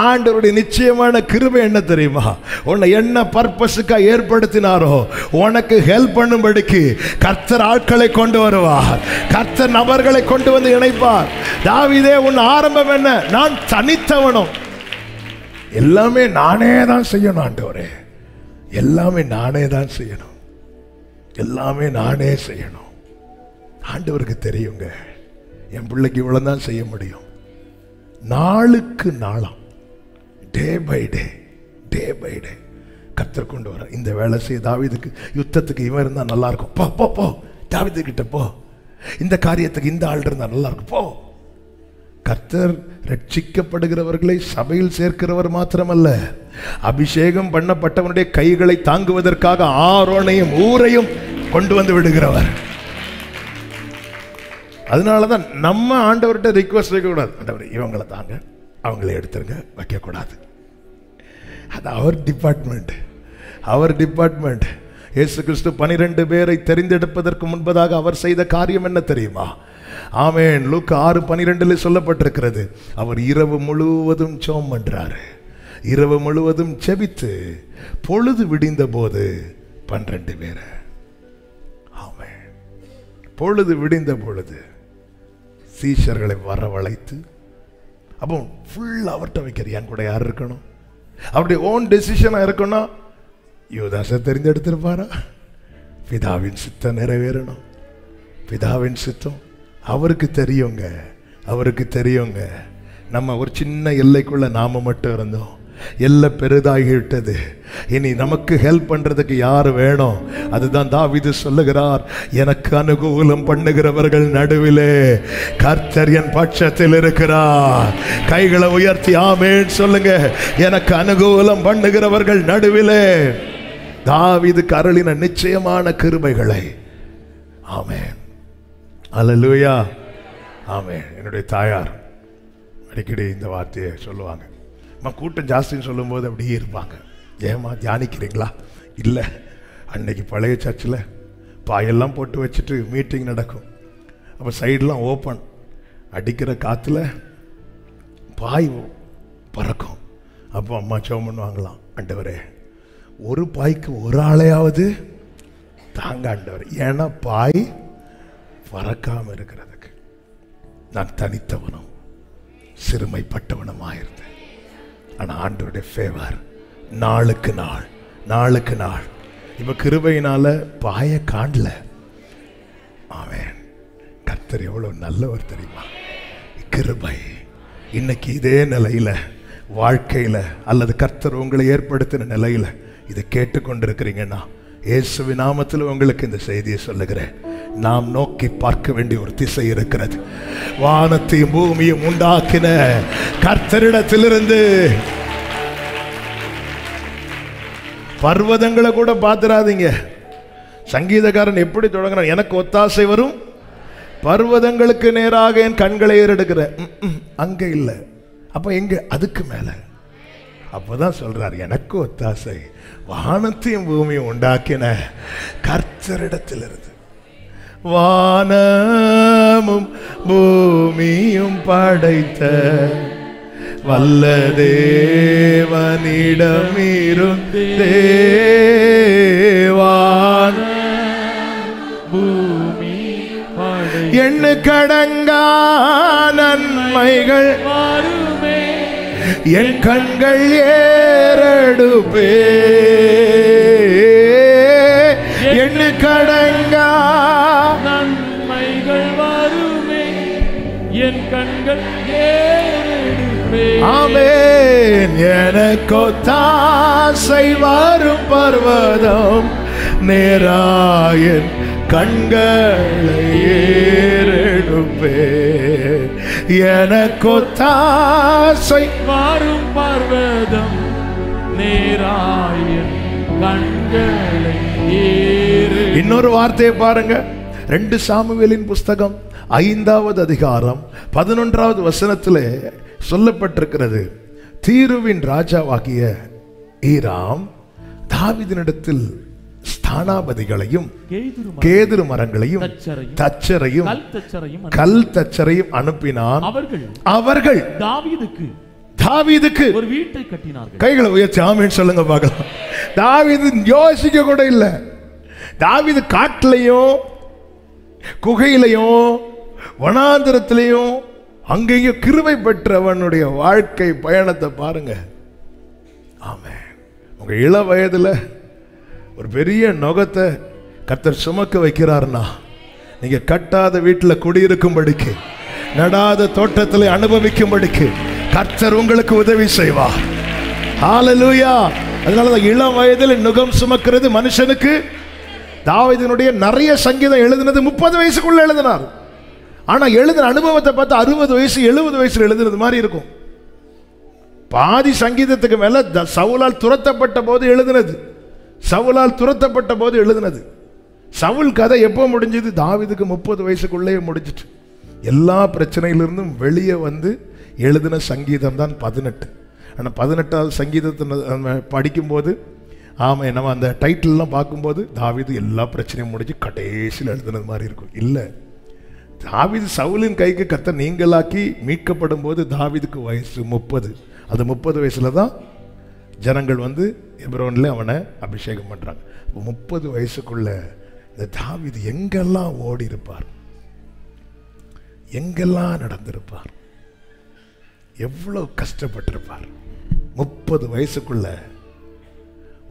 ஆண்டவருடைய நிச்சயமான கிருபை என்ன தெரியுமா? உன்னை என்ன பர்பஸுக்கா ஏற்படுத்தினாரோ உனக்கு ஹெல்ப் பண்ணும்படிக்கு கர்த்தர் ஆட்களை கொண்டு வருவார், கர்த்தர் நபர்களை கொண்டு வந்து இணைப்பார். தாவீதே, உன் ஆரம்பம் என்ன? நான் தனித்தவனும், எல்லாமே நானே தான் செய்யணும் ஆண்டவரே, எல்லாமே நானே தான் செய்யணும், எல்லாமே நானே செய்யணும். ஆண்டவருக்கு தெரியுங்க, என் பிள்ளைக்கு இவ்வளவுதான் செய்ய முடியும். நாளுக்கு நாளாம், டே பை டே கர்த்தர் கொண்டு வர இந்த வேலை செய்ய. தாவீதுக்கு யுத்தத்துக்கு இவன் இருந்தா நல்லா இருக்கும், போ போ போ தாவீது கிட்ட போ. இந்த காரியத்துக்கு இந்த ஆள் இருந்தா நல்லா இருக்கும், போ. கர்த்தர் ரட்சிக்கப்படுகிறவர்களை சபையில் சேர்க்கிறவர் மாத்திரமல்ல, அபிஷேகம் பண்ணப்பட்டவனுடைய கைகளை தாங்குவதற்காக ஆரோனையும் ஊரையும் கொண்டு வந்து விடுகிறவர். அதனாலதான் நம்ம ஆண்டவர்கிட்ட ரிக்வெஸ்ட் வைக்கக்கூடாது, ஆண்டவர் இவங்களை தாங்க, அவங்களை எடுத்துருங்க, வைக்கக்கூடாது. அது அவர் டிபார்ட்மெண்ட். இயேசு கிறிஸ்து 12 பேரை தெரிந்தெடுப்பதற்கு முன்பதாக அவர் செய்த காரியம் என்ன தெரியுமா? ஆமென். லூக்கா 6:12 சொல்லப்பட்டிருக்கிறது, அவர் இரவு முழுவதும் ஜெபம் பண்றாரு. இரவு முழுவதும் ஜெபித்து பொழுது விடிந்த போது 12 பேர். ஆமென். பொழுது விடிந்த பொழுது சீஷர்களை வரவழைத்து, அப்போ ஃபுல் அவர்கிட்ட வைக்கிற, என் கூட யார் இருக்கணும், அவருடைய ஓன் டெசிஷனா இருக்குன்னா யூதாசை தெரிந்தெடுத்திருப்பாரா? பிதாவின் சித்தம் நிறைவேறணும். பிதாவின் சித்தம் அவருக்கு தெரியுங்க, அவருக்கு தெரியுங்க. நம்ம ஒரு சின்ன எல்லைக்குள்ள நாம மட்டும் இருந்தோம். எல்லை பெரிதாகிவிட்டது. இனி நமக்கு ஹெல்ப் பண்றதுக்கு யார் வேணும்? அதுதான் தாவீது சொல்லுகிறார், எனக்கு அனுகூலம் பண்ணுகிறவர்கள் நடுவிலே கர்த்தர் என் பட்சத்தில் இருக்கிறார். கைகளை உயர்த்தி ஆமென் சொல்லுங்க. எனக்கு அனுகூலம் பண்ணுகிறவர்கள் நடுவிலே. தாவீதுக்கு அருளின நிச்சயமான கிருபைகளை. ஆமென், அல்லேலூயா, ஆமென். என்னுடைய தாயார் அடிக்கடி இந்த வார்த்தையை சொல்லுவாங்க. கூட்டம் ஜாஸ்தின்னு சொல்லும்போது அப்படியே இருப்பாங்க. ஏமா தியானிக்கிறீங்களா? இல்லை, அன்னைக்கு பழைய சர்ச்சில் பாயெல்லாம் போட்டு வச்சுட்டு மீட்டிங் நடக்கும். அப்போ சைடெலாம் ஓப்பன், அடிக்கிற காற்றுல பாய் பறக்கும். அப்போ அம்மா ஜெபம் பண்ணுவாங்களாம், ஆண்டவரே ஒரு பாய்க்கு ஒரு ஆளையாவது தாங்க ஆண்டவர், ஏன்னா பாய் பறக்காமல் இருக்கிறதுக்கு. நான் தனித்தவனும் சிறுமைப்பட்டவனுமாயிருந்தேன். ஆனால் ஆண்டவருடைய ஃபேவர் நாளுக்கு நாள் நாளுக்கு நாள். இப்போ கிருபையினால பாய காணல. ஆமென். கர்த்தர் எவ்வளோ நல்லவர் தெரியுமா? கிருபை இன்னைக்கு இதே நிலையில் வாழ்க்கையில் அல்லது கர்த்தர் உங்களை ஏற்படுத்தின நிலையில் இதை கேட்டுக்கொண்டிருக்கிறீங்கன்னா இயேசுவின் நாமத்தில் உங்களுக்கு இந்த செய்தியை சொல்லுகிறேன். நாம் நோக்கி பார்க்க வேண்டிய ஒரு திசை இருக்கிறது. வானத்தையும் பூமியும் உண்டாக்கின கர்த்தரிடத்திலிருந்து. பர்வதங்களை கூட பார்த்துடாதீங்க. சங்கீதக்காரன் எப்படி தொடங்குறான்? எனக்கு ஒத்தாசை வரும் பர்வதங்களுக்கு நேராக என் கண்களை ஏறெடுக்கிற. அங்க இல்லை. அப்ப எங்க? அதுக்கு மேல. அப்பதான் சொல்றார், எனக்கு ஒத்தாசை வானத்தையும் பூமியும் உண்டாக்கின கர்த்தரிடத்திலிருந்து. வானமும் பூமியும் படைத்த வல்ல தேவனிடமிருந்தே பூமி எண்ணு கடங்கா நன்மைகள் என் கண்கள் ஏறெடுப்பே. எண்ணு கடங்கா நன்மைகள் வருமே என் கண்கள் ஏறெடுப்பே. ஆமென். எனக்கு ஒத்தாசை வரும் பர்வதம் நேராயன் கண்களை ஏறெடுப்பே. எனக்கு ஒத்தாசை வரும் பர்வதம் நேராயன் கண்களை ஏறு. இன்னொரு வார்த்தையை பாருங்க. 2 சாமுவேலின் புஸ்தகம் 5வது அதிகாரம் 11வது வசனத்திலே சொல்லப்பட்டிருக்கிறது. தீருவின் ராஜாவாகிய ஈராம் தாவீதினிடத்தில் ஸ்தானாபதிகளையும் கேதுரு மரங்களையும் தச்சரையும் கல் தச்சரையும் அனுப்பினான். அவர்கள் தாவீதுக்கு ஒரு வீட்டை கட்டினார்கள். கைகளை உயர்த்தி ஆமென் சொல்லுங்க பார்க்கலாம். தாவீது யோசிக்க கூட இல்லை. தாவீது காட்டிலையும் குகையிலையும் வனாந்திரத்திலையும் அங்கேயும் கிருபை பெற்றவனுடைய வாழ்க்கை பயணத்தை பாருங்க. ஆமென். உங்க இள வயதுல ஒரு பெரிய நுகத்தை கர்த்தர் சுமக்க வைக்கிறார்னா நீங்க கட்டாத வீட்டில் குடியிருக்கும்படிக்கு, நடாத தோட்டத்தில் அனுபவிக்கும்படிக்கு கர்த்தர் உங்களுக்கு உதவி செய்வார். ஹல்லேலூயா. அதனாலதான் இளம் வயதில் நுகம் சுமக்கிறது மனுஷனுக்கு. தாவீதினுடைய நிறைய சங்கீதம் எழுதினது 30 வயசுக்குள்ள எழுதினார். ஆனா எழுதின அனுபவத்தை பார்த்தா 60 வயசு 70 வயசுல எழுதுனது மாதிரி இருக்கும். பாதி சங்கீதத்துக்கு மேல சவுலால் துரத்தப்பட்ட போது எழுதினது. சவுலால் துரத்தப்பட்ட போது எழுதினது. சவுல் கதை எப்போ முடிஞ்சது? தாவீதுக்கு 30 வயசுக்குள்ளேயே முடிஞ்சிட்டு. எல்லா பிரச்சனையிலிருந்தும் வெளியே வந்து எழுதின சங்கீதம் தான் 18. ஆனால் 18வது சங்கீதத்தை படிக்கும்போது ஆமாம், நம்ம அந்த டைட்டில்லாம் பார்க்கும்போது தாவீது எல்லா பிரச்சனையும் முடிஞ்சு கடைசியில் எழுதுனது மாதிரி இருக்கும். இல்லை, தாவீது சவுலின் கைக்கு கர்த்தர் நீங்களாக்கி மீட்கப்படும் போது தாவீதுக்கு வயசு 30. அது 30 வயசுல தான் ஜனங்கள் வந்து எப்ரோன்ல அவனை அபிஷேகம் பண்றாங்க. 30 வயசுக்குள்ள இந்த தாவீது எங்கெல்லாம் ஓடி இருப்பார், எங்கெல்லாம் நடந்திருப்பார், எவ்வளவு கஷ்டப்பட்டிருப்பார். 30 வயசுக்குள்ள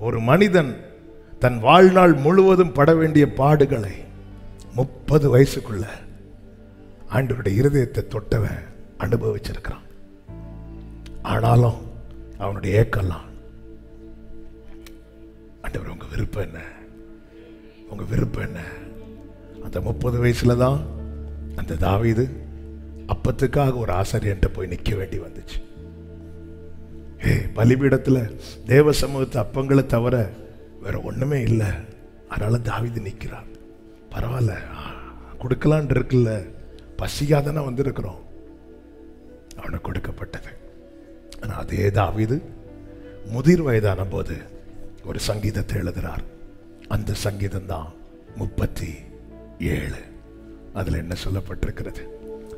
ஒரு மனிதன் தன் வாழ்நாள் முழுவதும் பட வேண்டிய பாடுகளை 30 வயசுக்குள்ள ஆண்டவருடைய இருதயத்தை தொட்டவன் அனுபவிச்சிருக்கிறான். ஆனாலும் அவனுடைய ஏக்கெல்லாம், ஆண்டவர் உங்க விருப்பம் என்ன, உங்க விருப்பம் என்ன? அந்த 30 வயசுல தான் அந்த தாவீது அப்பத்துக்காக ஒரு ஆசாரியன்ட்ட போய் நிற்க வேண்டி வந்துச்சு. பலிபீடத்துல தேவ சமூகத்து அப்பங்களை தவிர வேற ஒண்ணுமே இல்லை. அதனால தாவீது நிற்கிறார். பரவாயில்ல, கொடுக்கலான் இருக்குல்ல, பசியாதானே வந்திருக்கிறோம். அவனுக்கு கொடுக்கப்பட்டது. ஆனால் அதே தாவீது முதிர் வயதான போது ஒரு சங்கீதத்தை எழுதுகிறார். அந்த சங்கீதம் தான் 37. அதில் என்ன சொல்லப்பட்டிருக்கிறது?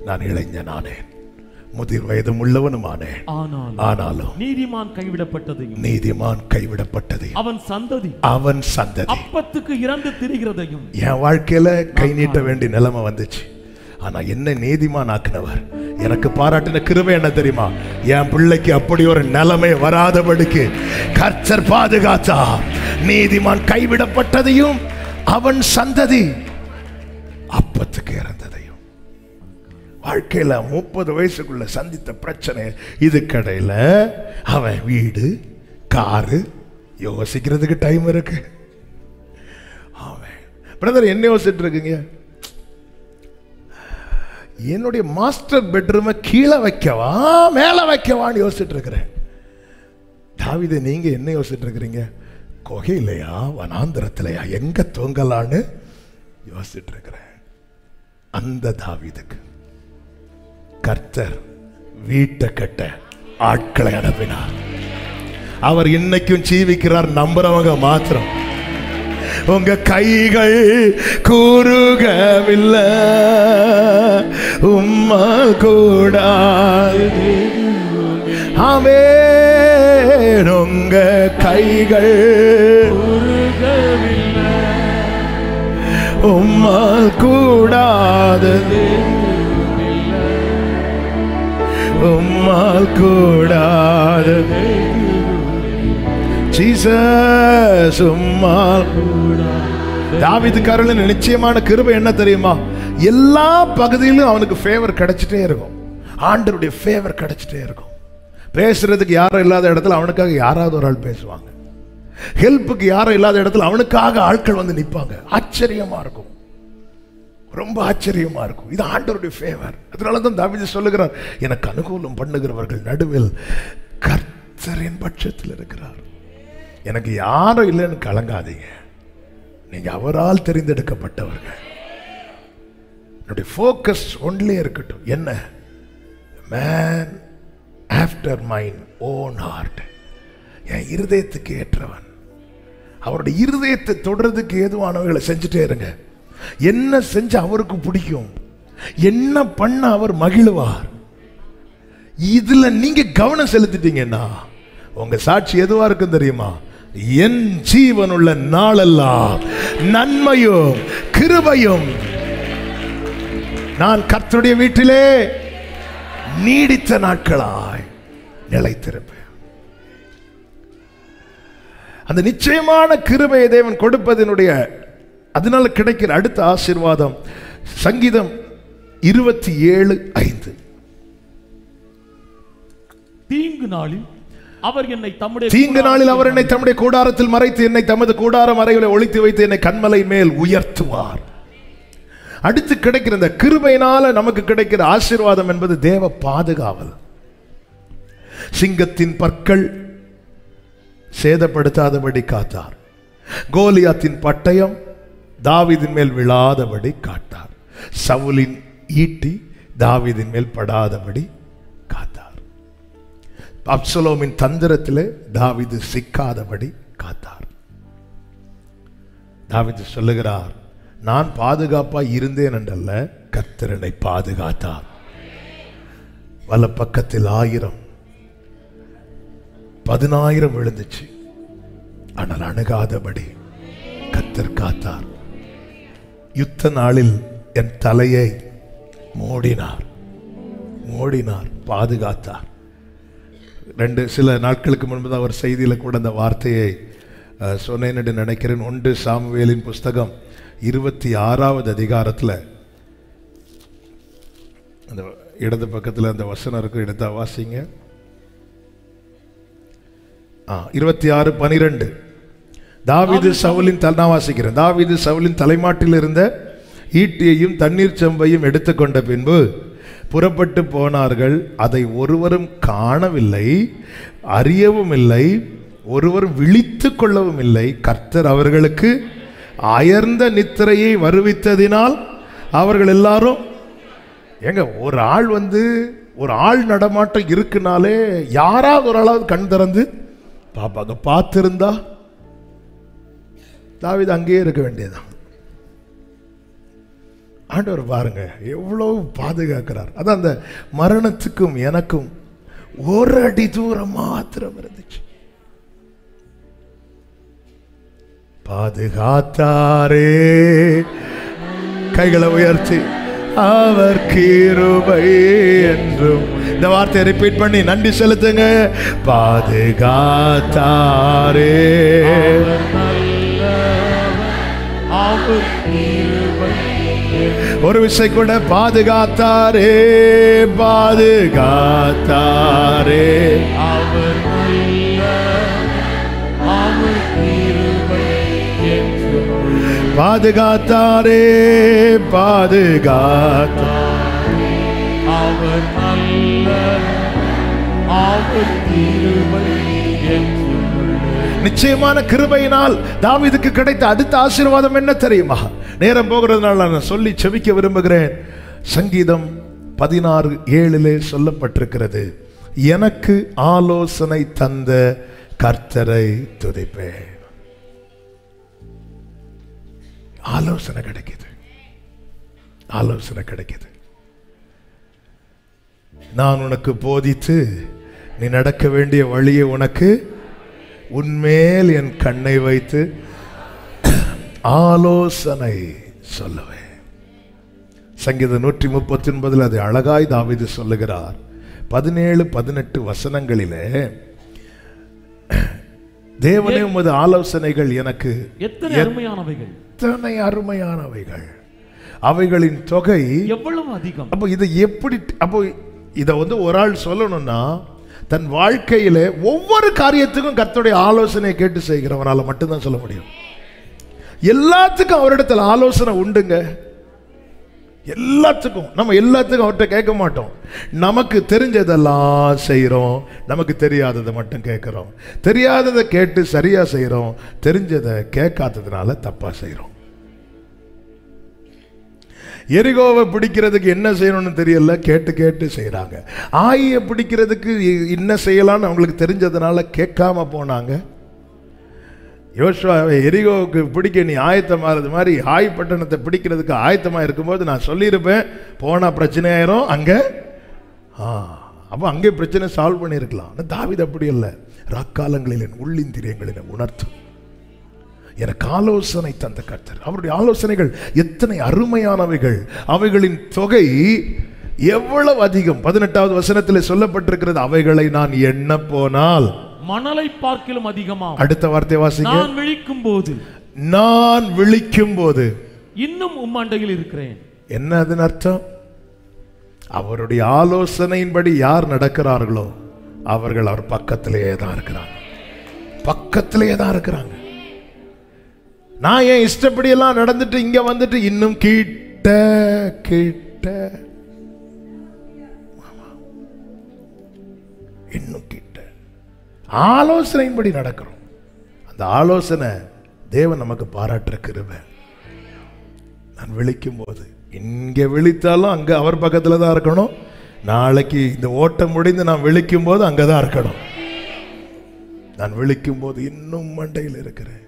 நான் இளைஞனானேன், முதிர் வயதும் உள்ளவனுமானேன், ஆனாலும் நீதிமான் கைவிடப்பட்டதையும் அவன் சந்ததி அப்பத்துக்கு இறந்து திரிகிறதையும். என் வாழ்க்கையில கை நீட்ட வேண்டிய நிலைமை வந்துச்சு. ஆனா என்ன நீதிமான் ஆக்கினவர் எனக்கு பாராட்டின கிருபை என்ன தெரியுமா? என் பிள்ளைக்கு அப்படி ஒரு நிலைமை வராதபடிக்கு கர்த்தர் பாதுகாத்தார். நீதிமான் கைவிடப்பட்டதையும் அவன் சந்ததி அப்பத்துக்கு இறந்ததையும். வாழ்க்கையில 30 வயசுக்குள்ள சந்தித்த பிரச்சனை இதுக்கடையில அவன் வீடு, காரு, யோசிக்கிறதுக்கு டைம் இருக்கு. அவன் பிரதர் என்ன யோசிச்சுட்டு இருக்குங்க? என்னுடைய மாஸ்டர் பெட்ரூமை கீழே வைக்கவா மேல வைக்கவான்னு யோசிச்சுட்டு இருக்கிறேன். தாவீது, நீங்க என்ன யோசிச்சுட்டு இருக்கிறீங்க? குகையிலையா வனாந்திரத்திலையா எங்க தூங்கலான்னு யோசிச்சுட்டு இருக்கிறேன். அந்த தாவீதுக்கு கர்த்தர் வீட்டை கட்ட ஆட்களை அனுப்பினார். அவர் இன்னைக்கும் ஜீவிக்கிறார். நம்புறவங்க மாத்திரம். உங்க கைகள் கூறுகவில்லை, உம்மால் கூடாது. ஆமென். உங்க கைகள் கூறுகவில்லை, உம்மால் கூடாது, உம்மால் கூடாது. ஜீசஸ் உம்மால். தாவீதுக்காரன் நிச்சயமான கிருபை என்ன தெரியுமா? எல்லா பகுதியிலும் அவனுக்கு ஃபேவர் கிடைச்சிட்டே இருக்கும். ஆண்டவருடைய ஃபேவர் கிடைச்சிட்டே இருக்கும். பேசுறதுக்கு யாரும் இல்லாத இடத்துல அவனுக்காக யாராவது ஒரு ஆள் பேசுவாங்க. ஹெல்ப்புக்கு யாரும் இல்லாத இடத்துல அவனுக்காக ஆட்கள் வந்து நிற்பாங்க. ஆச்சரியமா இருக்கும், ரொம்ப ஆச்சரியமா இருக்கும். இது ஆண்டவருடைய ஃபேவர். அதனாலதான் தாவீது சொல்லுகிறார், எனக்கு அனுகூலம் பண்ணுகிறவர்கள் நடுவில் கர்த்தரின் பட்சத்தில் இருக்கிறார். எனக்கு யாரும் இல்லைன்னு கலங்காதீங்க. நீங்க அவரால் தெரிந்தெடுக்கப்பட்டவர்கள். என்னுடைய ஃபோக்கஸ் ஒன்லி இருக்கட்டும். என்ன? மேன் ஆஃப்டர் மைன் ஓன் ஹார்ட். என் இருதயத்துக்கு ஏற்றவன். அவருடைய இருதயத்தை தொடர்றதுக்கு ஏதுவானவர்களை செஞ்சுட்டே இருங்க. என்ன செஞ்சு அவருக்கு பிடிக்கும், என்ன பண்ண அவர் மகிழ்வார், இதுல நீங்க கவனம் செலுத்திட்டீங்கன்னா உங்க சாட்சி எதுவா இருக்கும் தெரியுமா? என் ஜீவனுள்ள நாளெல்லாம் நன்மையும் கிருபையும் நான் கர்த்தருடைய வீட்டிலே நீடித்த நாட்களாய் நிலைத்திருப்பேன். அந்த நிச்சயமான கிருபையை தேவன் கொடுப்பதனுடைய அதனால கிடைக்கிற அடுத்த ஆசீர்வாதம் சங்கீதம் 27:5. தீங்கு நாளில் அவர் என்னை தம்முடைய கூடாரத்தில் மறைத்து என்னை தமது கூடார மறைகளை ஒளித்து வைத்து என்னை கன்மலை மேல் உயர்த்துவார். அடுத்து கிடைக்கிற இந்த கிருபையினால நமக்கு கிடைக்கிற ஆசீர்வாதம் என்பது தேவ பாதுகாவல். சிங்கத்தின் பற்கள் சேதப்படுத்தாதபடி காத்தார். கோலியாத்தின் பட்டயம் தாவீதின் மேல் விழாதபடி காத்தார். சவுலின் ஈட்டி தாவீதின் மேல் படாதபடி காத்தார். அப்சலோமின் தந்திரத்திலே தாவீது சிக்காதபடி காத்தார். தாவீது சொல்லுகிறார், நான் பாதுகாப்பா இருந்தேன் என்றல்ல, கர்த்தர் என்னை பாதுகாத்தார். வல பக்கத்தில் 1000 10,000 விழுந்துச்சு, ஆனால் அணுகாதபடி கர்த்தர் காத்தார். யுத்த நாளில் என் தலையை மூடினார், பாதுகாத்தார். சில நாட்களுக்கு முன்பு தான் ஒரு செய்தியில் கூட அந்த வார்த்தையை சொன்னேன் என்று நினைக்கிறேன். 1 சாமுவேலின் புஸ்தகம் 26வது அதிகாரத்தில் அந்த இடது பக்கத்தில் அந்த வசனம் இருக்கு, எடுத்தா வாசிங்க. 26:12. தாவீது சவுலின் நான் வாசிக்கிறேன். தாவீது சவுலின் தலைமாட்டில் இருந்த ஈட்டியையும் தண்ணீர் செம்பையும் எடுத்துக்கொண்ட பின்பு புறப்பட்டு போனார்கள். அதை ஒருவரும் காணவில்லை, அறியவும் இல்லை, ஒருவரும் விழித்து கொள்ளவும் இல்லை. கர்த்தர் அவர்களுக்கு அயர்ந்த நித்திரையை வருவித்ததினால் அவர்கள் எல்லாரும் ஒரு ஆள் நடமாட்டம் இருக்குனாலே யாராவது ஒரு ஆளாவது கண் திறந்து பாப்பாங்க. பார்த்திருந்தா தாவீது அங்கேயே இருக்க வேண்டியதான். ஆண்டவர் பாருங்க எவ்வளவு பாதுகாக்கிறார். அதான் அந்த மரணத்துக்கும் எனக்கும் ஒரு அடி தூரம் மாத்திரம் இருந்துச்சு. பாதுகாத்தாரே, கைகளை உயர்த்தி அவர் கிருபை என்றும். இந்த வார்த்தையை ரிப்பீட் பண்ணி நன்றி செலுத்துங்க. பாதுகாத்தாரே, ஒரு விசை கூட பாதுகாத்தாரே, பாதுகாத்தாரே, பாதுகாத்தாரே, பாதுகாத்தாரே, அவர் நிச்சயமான கிருபையினால் தாவீதுக்கு கிடைத்த அடுத்த ஆசீர்வாதம் என்ன தெரியுமா? நேரம் போகிறதுனால நான் சொல்லி செபிக்க விரும்புகிறேன். சங்கீதம் 16:7 சொல்லப்பட்டிருக்கிறது, எனக்கு ஆலோசனை தந்த கர்த்தரை துதிப்பேன். ஆலோசனை கிடைக்குது, ஆலோசனை கிடைக்குது. நான் உனக்கு போதித்து நீ நடக்க வேண்டிய வழியை உனக்கு உன்மேல் என் கண்ணை வைத்து ஆலோசனை சொல்லுவேன். சங்கீதம் 139 அதை அழகாய் தாவீது சொல்லுகிறார். 17-18 வசனங்களிலே தேவனே உமது ஆலோசனைகள் எனக்கு எத்தனை அருமையானவைகள், எத்தனை அருமையானவைகள், அவைகளின் தொகை எவ்வளவு அதிகம். அப்போ இதை எப்படி, அப்போ இதை ஒரு ஆள் சொல்லணும்னா தன் வாழ்க்கையில ஒவ்வொரு காரியத்துக்கும் கர்த்தருடைய ஆலோசனை கேட்டு செய்கிறவனால மட்டும்தான் சொல்ல முடியும். எல்லாத்துக்கும் அவரிடத்துல ஆலோசனை உண்டுங்க. எல்லாத்துக்கும் நம்ம எல்லாத்துக்கும் அவர்கிட்ட கேட்க மாட்டோம். நமக்கு தெரிஞ்சதெல்லாம் செய்கிறோம், நமக்கு தெரியாததை மட்டும் கேட்கிறோம். தெரியாததை கேட்டு சரியா செய்கிறோம், தெரிஞ்சதை கேட்காததுனால தப்பா செய்கிறோம். எரிகோவை பிடிக்கிறதுக்கு என்ன செய்யணும்னு தெரியல, கேட்டு கேட்டு செய்கிறாங்க. ஆயியை பிடிக்கிறதுக்கு என்ன செய்யலான்னு அவங்களுக்கு தெரிஞ்சதுனால கேட்காம போனாங்க. யோசுவாவை எரிகோவுக்கு பிடிக்க நீ ஆயத்தமாகிறது மாதிரி ஆய் பட்டணத்தை பிடிக்கிறதுக்கு ஆயத்தமாக இருக்கும்போது நான் சொல்லியிருப்பேன், போனால் பிரச்சனை ஆயிரும் அங்கே. அப்போ அங்கே பிரச்சனை சால்வ் பண்ணியிருக்கலாம். தாவீது அப்படி இல்லை, ராக்காலங்களில் என் உள்ளிந்திரியங்களில் உணர்த்தும் எனக்கு ஆலோசனை தந்த கர்த்தர். அவருடைய ஆலோசனைகள் எத்தனை அருமையானவைகள், அவைகளின் தொகை எவ்வளவு அதிகம். 18வது வசனத்தில் சொல்லப்பட்டிருக்கிறது, அவைகளை நான் எண்ண போனால் மணலை பார்க்கிலும் அதிகமா. அடுத்த வார்த்தை வாசிங்க. நான் விழிக்கும் போது இன்னும் உம்மண்டையில் இருக்கிறேன். என்ன அதன் அர்த்தம்? அவருடைய ஆலோசனையின்படி யார் நடக்கிறார்களோ அவர்கள் அவர் பக்கத்திலேயே தான் இருக்கிறாங்க, பக்கத்திலேயே தான் இருக்கிறாங்க. நான் என் இஷ்டப்படி எல்லாம் நடந்துட்டு இங்க வந்துட்டு இன்னும் கிட்ட கிட்ட இன்னும் கிட்ட ஆலோசனையின்படி நடக்கிறோம். அந்த ஆலோசனை தேவன் நமக்கு பாராட்டுற கிருபை. நான் விழிக்கும் போது இங்க விழித்தாலும் அங்க அவர் பக்கத்துல தான் இருக்கணும். நாளைக்கு இந்த ஓட்டம் முடிந்து நான் விழிக்கும் போது அங்கதான் இருக்கணும். நான் விழிக்கும் போது இன்னும் மண்டையில் இருக்கிறேன்.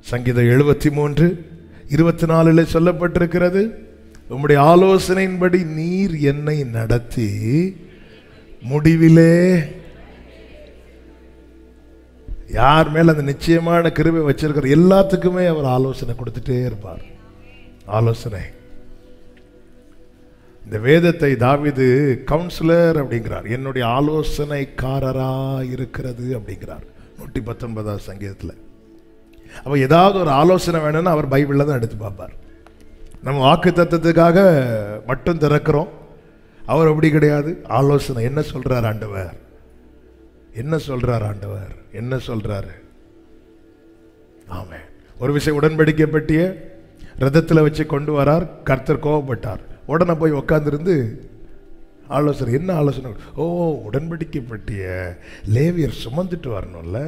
சங்கீதம் 73:24 சொல்லப்பட்டிருக்கிறது, உம்முடைய ஆலோசனையின்படி நீர் என்னை நடத்தி முடிவிலே. யார் மேல அந்த நிச்சயமான கிருபை வச்சிருக்கிற எல்லாத்துக்குமே அவர் ஆலோசனை கொடுத்துட்டே இருப்பார். ஆலோசனை இந்த வேதத்தை தாவீது கவுன்சிலர் அப்படிங்கிறார், என்னுடைய ஆலோசனைக்காரரா இருக்கிறது அப்படிங்கிறார் 119 சங்கீதத்தில். அப்போ ஏதாவது ஒரு ஆலோசனை வேணும்னா அவர் பைபிளில் தான் எடுத்து பார்ப்பார். நம்ம வாக்கு தத்துவத்துக்காக மட்டும் திறக்கிறோம், அவர் அப்படி கிடையாது. ஆலோசனை என்ன சொல்றார் ஆண்டவர், என்ன சொல்றார் ஆண்டவர், என்ன சொல்றாரு. ஆமென். ஒரு விஷயம், உடன்படிக்கை பெட்டிய ரதத்தில் வச்சு கொண்டு வரார், கர்த்தர் கோபப்பட்டார். உடனே போய் உட்காந்துருந்து ஆலோசனை, என்ன ஆலோசனை? ஓ, உடன்படிக்கை பெட்டிய லேவியர் சுமந்துட்டு வரணும்ல.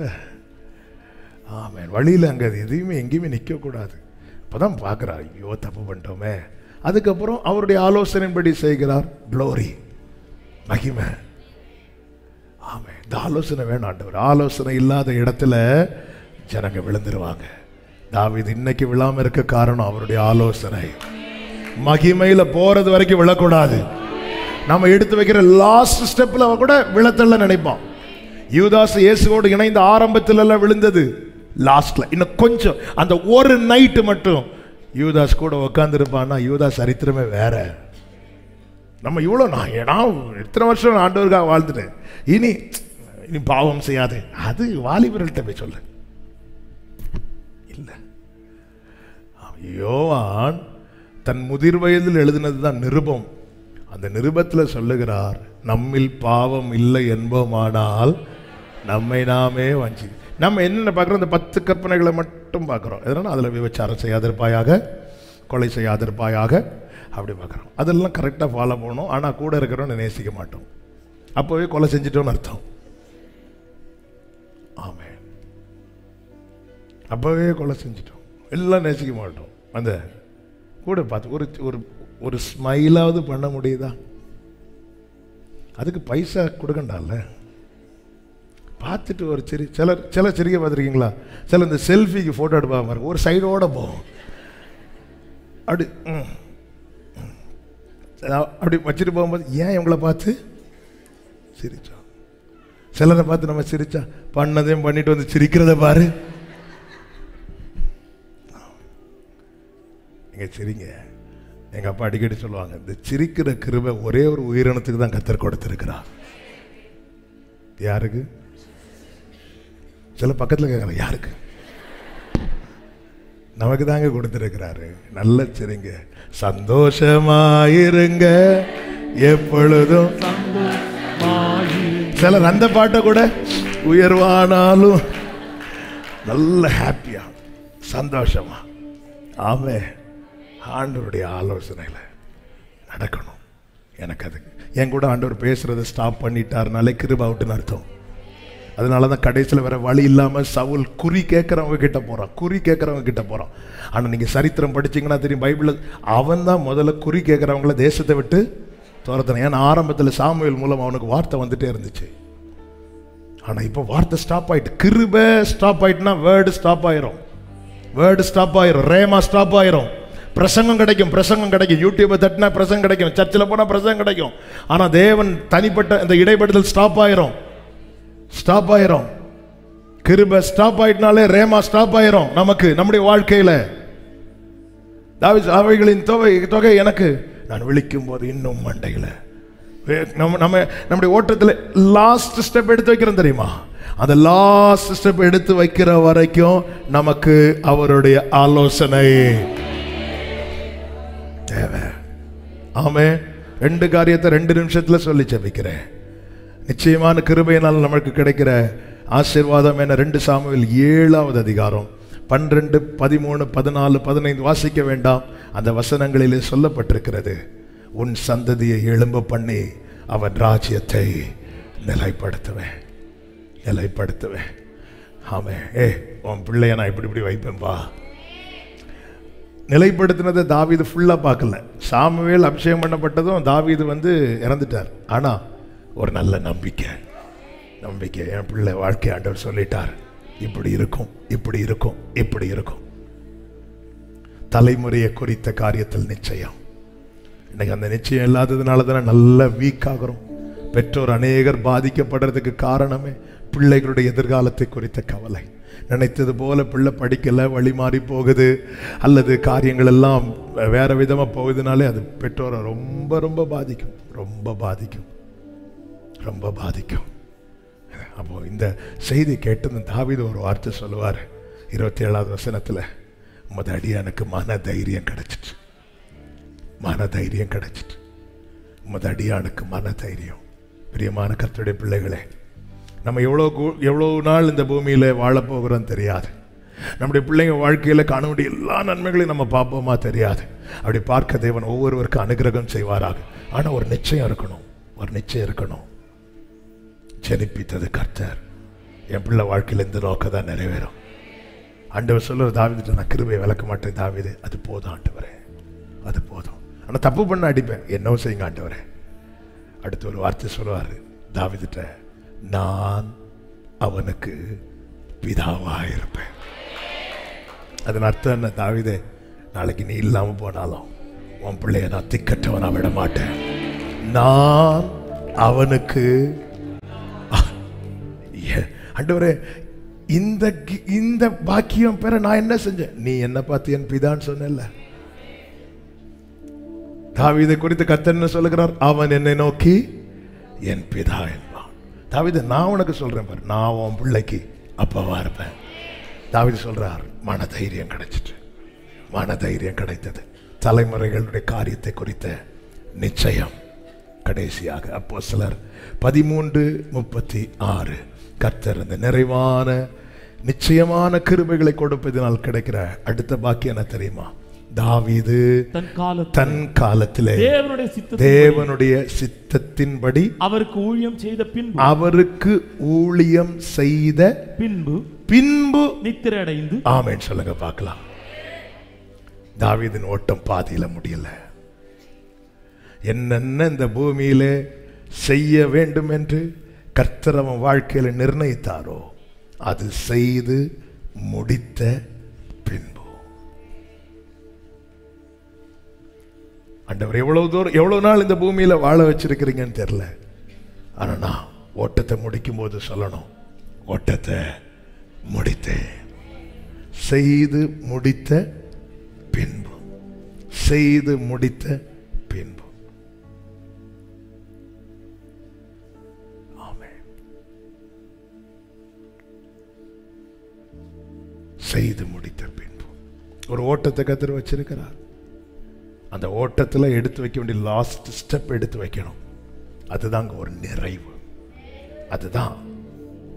ஆமென். வழியில் அங்கே எதையுமே எங்கேயுமே நிற்கக்கூடாது. அப்போதான் பார்க்குறார், ஐயோ தப்பு பண்ணிட்டோமே. அதுக்கப்புறம் அவருடைய ஆலோசனைப்படி செய்கிறார். க்ளோரி, மகிமை. ஆமென். இந்த ஆலோசனை வேணும் ஆண்டவர். ஆலோசனை இல்லாத இடத்துல ஜனங்க விழுந்துருவாங்க. தாவீது இன்னைக்கு விழாம இருக்க காரணம் அவருடைய ஆலோசனை. மகிமையில போறது வரைக்கும் விழக்கூடாது. நம்ம எடுத்து வைக்கிற லாஸ்ட் ஸ்டெப்ல கூட விழத்தள்ள நினைப்போம். யூதாஸ் இயேசுவோடு இணைந்த ஆரம்பத்துல எல்லாம் விழுந்தது, லாஸ்ட்ல இன்னும் கொஞ்சம் அந்த ஒரு நைட்டு மட்டும் யூதாஸ் கூட உட்கார்ந்து இருப்பான்னா யூதாஸ் சரித்திரமே வேற. நம்ம இவ்வளோ நான் எத்தனை வருஷம் ஆண்டவருக்காக வாழ்ந்துட்டேன், இனி பாவம் செய்யாது, அது வாலிபர்கள்ட்ட போய் சொல்லு. இல்லை, யோவான் தன் முதிர் வயதில் எழுதினது தான் நிருபம். அந்த நிருபத்தில் சொல்லுகிறார், நம்மில் பாவம் இல்லை என்போமானால் நம்மை நாமே வஞ்சி. நம்ம என்னென்ன பார்க்குறோம், இந்த 10 கற்பனைகளை மட்டும் பார்க்குறோம். எதனால் அதில் விபச்சாரம் செய்யாதிருப்பாயாக, கொலை செய்யாதிருப்பாயாக, அப்படி பார்க்குறோம். அதெல்லாம் கரெக்டாக ஃபாலோ பண்ணணும். ஆனால் கூட இருக்கிறோன்னு நேசிக்க மாட்டோம். அப்போவே கொலை செஞ்சிட்டோன்னு அர்த்தம். ஆமென். அப்போவே கொலை செஞ்சிட்டோம், எல்லாம் நேசிக்க மாட்டோம். அந்த கூட பார்த்து ஒரு ஒரு ஸ்மைலாவது பண்ண முடியுதா? அதுக்கு பைசா கொடுக்கண்டால. பார்த்துட்டு ஒரு சில சிரிக்க பார்த்துருக்கீங்களா? சில இந்த செல்ஃபிக்கு ஃபோட்டோ எடுப்பாங்க, ஒரு சைடோட போகும், அப்படி அப்படி வச்சுட்டு போகும்போது ஏன் இவங்கள பார்த்து சிரிச்சோம். சிலரை பார்த்து நம்ம சிரிச்சா பண்ணதையும் பண்ணிட்டு வந்து சிரிக்கிறத பாரு. நீங்க சிரிங்க. எங்க அப்பா அடிக்கடி சொல்லுவாங்க, இந்த சிரிக்கிற கிருபை ஒரே ஒரு உயிரினத்துக்கு தான் கர்த்தர் கொடுத்திருக்கிறார். யாருக்கு? சில பக்கத்தில் கேட்கலாம், யாருக்கு? நமக்கு தாங்க கொடுத்திருக்கிறாரு. நல்ல சிரிங்க, சந்தோஷமாயிருங்க எப்பொழுதும். சிலர் அந்த பாட்டை கூட உயர்வானாலும் நல்ல ஹாப்பியா சந்தோஷமா. ஆமே, ஆண்டவருடைய ஆலோசனையில நடக்கணும். எனக்கு அதுக்கு என் கூட ஆண்டவர் பேசுறதை ஸ்டாப் பண்ணிட்டாருனாலே கிருபை அவுட்டுன்னு அர்த்தம். அதனால தான் கடைசியில் வேற வழி இல்லாமல் சவுல் குறி கேட்குறவங்க கிட்ட போகிறான், குறி கேட்குறவங்க கிட்ட போகிறான். ஆனால் நீங்கள் சரித்திரம் படிச்சிங்கன்னா தெரியும், பைபிளில் அவன் தான் முதல்ல குறி கேட்குறவங்கள தேசத்தை விட்டு துரத்தணும். ஏன்னா ஆரம்பத்தில் சாமுவேல் மூலம் அவனுக்கு வார்த்தை வந்துட்டே இருந்துச்சு. ஆனால் இப்போ வார்த்தை ஸ்டாப் ஆயிட்டு, கிருபை ஸ்டாப் ஆயிட்டுனா வேர்டு ஸ்டாப் ஆயிரும், வேர்டு ஸ்டாப் ஆயிரும், ரேமா ஸ்டாப் ஆயிரும். பிரசங்கம் கிடைக்கும், யூடியூப்பை தட்டினா பிரசங்கம் கிடைக்கும், சர்ச்சில் போனால் பிரசங்கம் கிடைக்கும். ஆனால் தேவன் தனிப்பட்ட இந்த இடைப்பட்டல் ஸ்டாப் ஆயிரும். கிருபை ஸ்டாப் ஆயிட்டனாலே ரேமா ஸ்டாப் ஆயிரும். நமக்கு நம்முடைய வாழ்க்கையில அவைகளின் தொகை எனக்கு நான் விழிக்கும் போது இன்னும் மண்டையில நம்முடைய ஓட்டத்தில் லாஸ்ட் ஸ்டெப் எடுத்து வைக்கிறோம் தெரியுமா? அந்த லாஸ்ட் ஸ்டெப் எடுத்து வைக்கிற வரைக்கும் நமக்கு அவருடைய ஆலோசனை தேவை. ஆமே, 2 காரியத்தை 2 நிமிஷத்துல சொல்லி ஜெபிக்கிறேன். நிச்சயமான கிருபையினால் நமக்கு கிடைக்கிற ஆசீர்வாதம் என்ன? 2 சாமுவேல் 7வது அதிகாரம் 12, 13, 14, 15 வாசிக்க வேண்டாம். அந்த வசனங்களிலே சொல்லப்பட்டிருக்கிறது, உன் சந்ததியை எழும்ப பண்ணி அவன் ராஜ்யத்தை நிலைப்படுத்துவேன். ஆமே, உன் பிள்ளைய நான் இப்படி வைப்பேன்பா. நிலைப்படுத்தினதை தாவீது ஃபுல்லா பார்க்கல. சாமுவேல் அபிஷேகம் பண்ணப்பட்டதும் தாவீது இறந்துட்டார். ஆனா ஒரு நல்ல நம்பிக்கை, என் பிள்ளை வாழ்க்கை ஆண்டவர் சொல்லிட்டார், இப்படி இருக்கும். தலைமுறையை குறித்த காரியத்தில் நிச்சயம். இன்னைக்கு அந்த நிச்சயம் இல்லாததுனால தானே நல்ல வீக் ஆகிறோம். பெற்றோர் அநேகர் பாதிக்கப்படுறதுக்கு காரணமே பிள்ளைகளுடைய எதிர்காலத்தை குறித்த கவலை. நினைத்தது போல பிள்ளை படிக்கலை, வழி மாறி போகுது, அல்லது காரியங்கள் எல்லாம் வேற விதமாக போகுதுனாலே அது பெற்றோரை ரொம்ப ரொம்ப பாதிக்கும், ரொம்ப பாதிக்கும், ரொம்ப பாதிக்கும். அப்போ இந்த செய்தி கேட்டு தாவீது ஒரு வார்த்தை சொல்லுவார் 27வது வசனத்தில், உமது அடியானுக்கு மன தைரியம் கிடைச்சிட்டு, மன தைரியம் கிடைச்சிட்டு, உமது அடியானுக்கு மன தைரியம். பிரியமான கர்த்தருடைய பிள்ளைகளே, நம்ம எவ்வளோ நாள் இந்த பூமியில் வாழப்போகிறோம் தெரியாது. நம்முடைய பிள்ளைங்க வாழ்க்கையில் காண வேண்டிய எல்லா நன்மைகளையும் நம்ம பார்ப்போமா தெரியாது. அப்படி பார்க்க தேவன் ஒவ்வொருவருக்கும் அனுகிரகம் செய்வாராக. ஆனால் ஒரு நிச்சயம் இருக்கணும், ஒரு நிச்சயம் இருக்கணும். ஜெனிப்பித்தது கர்த்தர். என் பிள்ளை வாழ்க்கையில் இந்த நோக்கம் தான் நிறைவேறும். ஆண்டவர் சொல்லுற தாவீதுட்டு, நான் கிருபையை விளக்க மாட்டேன் தாவீது, அது போதும் ஆண்டவரே, அது போதும். ஆனால் தப்பு பண்ண அடிப்பேன், என்னவோ செய்யுங்க ஆண்டவரே. அடுத்து ஒரு வார்த்தை சொல்லுவார் தாவீதுட்ட, நான் அவனுக்கு பிதாவாக இருப்பேன். அதன் அர்த்தம் என்ன? தாவீதே, நாளைக்கு நீ இல்லாமல் போனாலும் உன் பிள்ளைய நான் திக்கற்றவனா விட மாட்டேன். நான் அவனுக்கு ஆண்டவரே, இந்த பாக்கியம் பெற நான் என்ன செஞ்சேன்? நீ என்ன பார்த்து என் பிதான்னு சொன்ன. தாவீதை குறித்து கர்த்தர் என்ன சொல்லுகிறார்? அவன் என்னை நோக்கி என் பிதா என்பான். தாவீது, நான் உனக்கு சொல்றேன் பாரு, நான் உன் பிள்ளைக்கு அப்பாவா இருப்பேன். தாவீது சொல்றார், மன தைரியம் கிடைச்சிட்டு, மன தைரியம் கிடைத்தது. தலைமுறைகளுடைய காரியத்தை குறித்த நிச்சயம். கடைசியாக அப்போஸ்தலர் 13:36, கர்த்தர் அந்த நிறைவான நிச்சயமான கிருபைகளை கொடுப்பதனால் கிடைக்கிற அடுத்த பாக்கியம் என்ன தெரியுமா? தாவீது தன் காலத்திலே தேவனுடைய சித்தத்தின்படி அவருக்கு ஊழியம் செய்த பின்பு நித்திரை அடைந்து, ஆமென் சொல்லுங்க பார்க்கலாம். தாவீதின் ஓட்டம் பாதியில முடியல. என்னென்ன இந்த பூமியிலே செய்ய வேண்டும் என்று கர்த்தர் அவன் வாழ்க்கையில நிர்ணயித்தாரோ அது செய்து முடித்த பின்பு, ஆண்டவர் எவ்வளவு நாள் இந்த பூமியில வாழ வச்சிருக்கிறீங்கன்னு தெரியல. ஆனா நான் ஓட்டத்தை முடிக்கும் போது சொல்லணும், ஓட்டத்தை முடித்தேன், செய்து முடித்த பின்பு, செய்து முடித்த பின்பு. ஆமென். செய்து முடித்த பின்பு ஒரு ஓட்டத்தை கர்த்தர் வச்சிருக்கிறார். அந்த ஓட்டத்தில் எடுத்து வைக்க வேண்டிய லாஸ்ட் ஸ்டெப் எடுத்து வைக்கணும். அதுதாங்க ஒரு நிறைவு, அதுதான்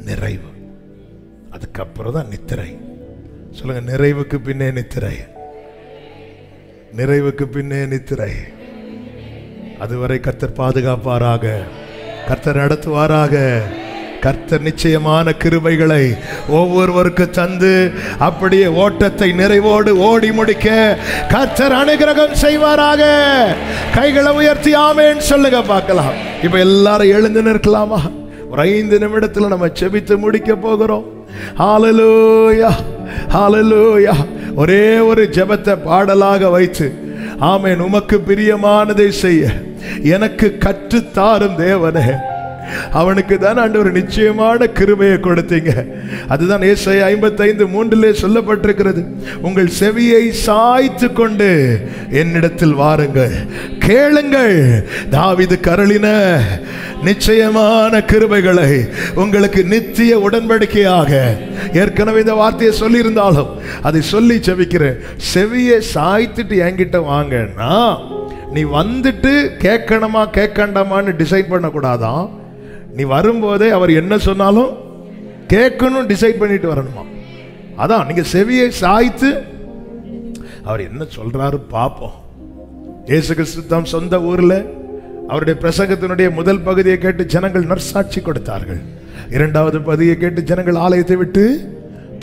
நிறைவு. அதுக்கப்புறம் தான் நித்திரை. சொல்லுங்க, நிறைவுக்கு பின்னே நித்திரை, நிறைவுக்கு பின்னே நித்திரை. அதுவரை கர்த்தர் பாதுகாப்பாராக, கர்த்தர் நடத்துவாராக. கர்த்தர் நிச்சயமான கிருபைகளை ஒவ்வொருவருக்கு தந்து அப்படியே ஓட்டத்தை நிறைவோடு ஓடி முடிக்க கர்த்தர் அனுகிரகம் செய்வாராக. கைகளை உயர்த்தி ஆமென் சொல்லுங்க பார்க்கலாம். இப்ப எல்லாரும் எழுந்து நிற்கலாமா? ஒரு 5 நிமிடத்தில் நம்ம செபித்து முடிக்க போகிறோம். ஹல்லேலூயா, ஹல்லேலூயா. ஒரே ஒரு ஜெபத்தை பாடலாக வைத்து, ஆமென், உமக்கு பிரியமானதை செய்ய எனக்கு கற்றுத்தாரும் தேவனே. அவனுக்கு தான் ஆண்டவர் நிச்சயமான கிருபையை கொடுத்தீங்க. அதுதான் ஏசாயா 55:3 சொல்லப்பட்டிருக்கிறது. உங்கள் செவியை சாய்த்து கொண்டு என்னிடத்தில் வாருங்கள், கேளுங்கள், தாவீது கருளின நிச்சயமான கிருபைகளை உங்களுக்கு நித்திய உடன்படிக்கையாக. ஏற்கனவே இந்த வார்த்தையை சொல்லி இருந்தாலும் அதை சொல்லி ஜெபிக்கிறேன். செவியை சாய்த்துட்டு என்கிட்ட வாங்கன்னா, நீ வந்துட்டு கேட்கணுமா கேட்கண்டாமான்னு டிசைட் பண்ணக்கூடாதான். நீ வரும்போதே அவர் என்ன சொன்னாலும் கேட்கணும் டிசைட் பண்ணிட்டு வரணுமா. அதான் நீங்க செவியை சாய்த்து அவர் என்ன சொல்றாரு பாப்போம். இயேசு கிறிஸ்து தம் சொந்த ஊர்ல அவருடைய பிரசங்கத்தினுடைய முதல் பகுதியை கேட்டு ஜனங்கள் நற்சாட்சி கொடுத்தார்கள். 2வது பகுதியை கேட்டு ஜனங்கள் ஆலயத்தை விட்டு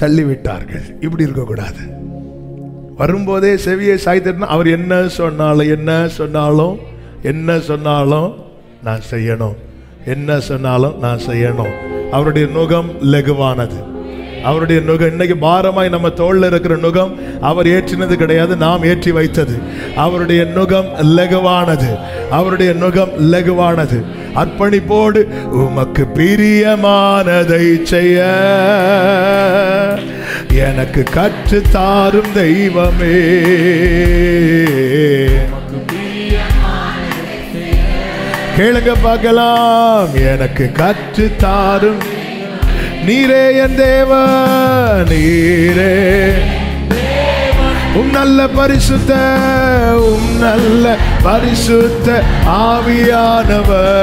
தள்ளி விட்டார்கள். இப்படி இருக்கக்கூடாது. வரும்போதே செவியை சாய்த்துனா அவர் என்ன சொன்னாலும் நான் செய்யணும், என்ன சொன்னாலும் நான் செய்யணும். அவருடைய நுகம் லகுவானது, அவருடைய நுகம் இன்னைக்கு பாரமாய் நம்ம தோல்ல இருக்கிற நுகம் அவர் ஏற்றினது கிடையாது, நாம் ஏற்றி வைத்தது. அவருடைய நுகம் லகுவானது, அவருடைய நுகம் லகுவானது. அர்ப்பணிப்போடு உமக்கு பிரியமானதை செய்ய எனக்கு கற்று தாரும் தெய்வமே. கேளுங்க பார்க்கலாம். எனக்கு கற்று தாரும் நீரே என் தேவன், நீரே நல்ல பரிசுத்த நல்ல பரிசுத்த ஆவியானவர்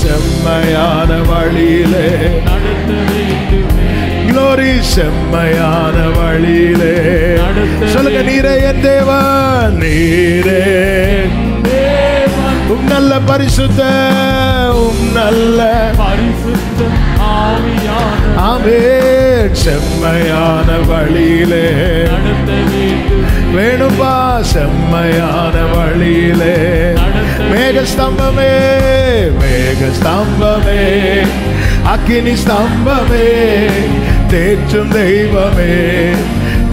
செம்மையான வழியிலே க்ளோரி, செம்மையான வழியிலே சொல்லுங்க. நீரே என் தேவன், நீரே நல்ல பரிசுத்த நல்ல பரிசுத்த ஆமென் செம்மையான வழியிலே வேணும்பா, செம்மையான வழியிலே. மேகஸ்தம்பமே மேகஸ்தம்பமே அக்கினி ஸ்தம்பமே தேற்றும் தெய்வமே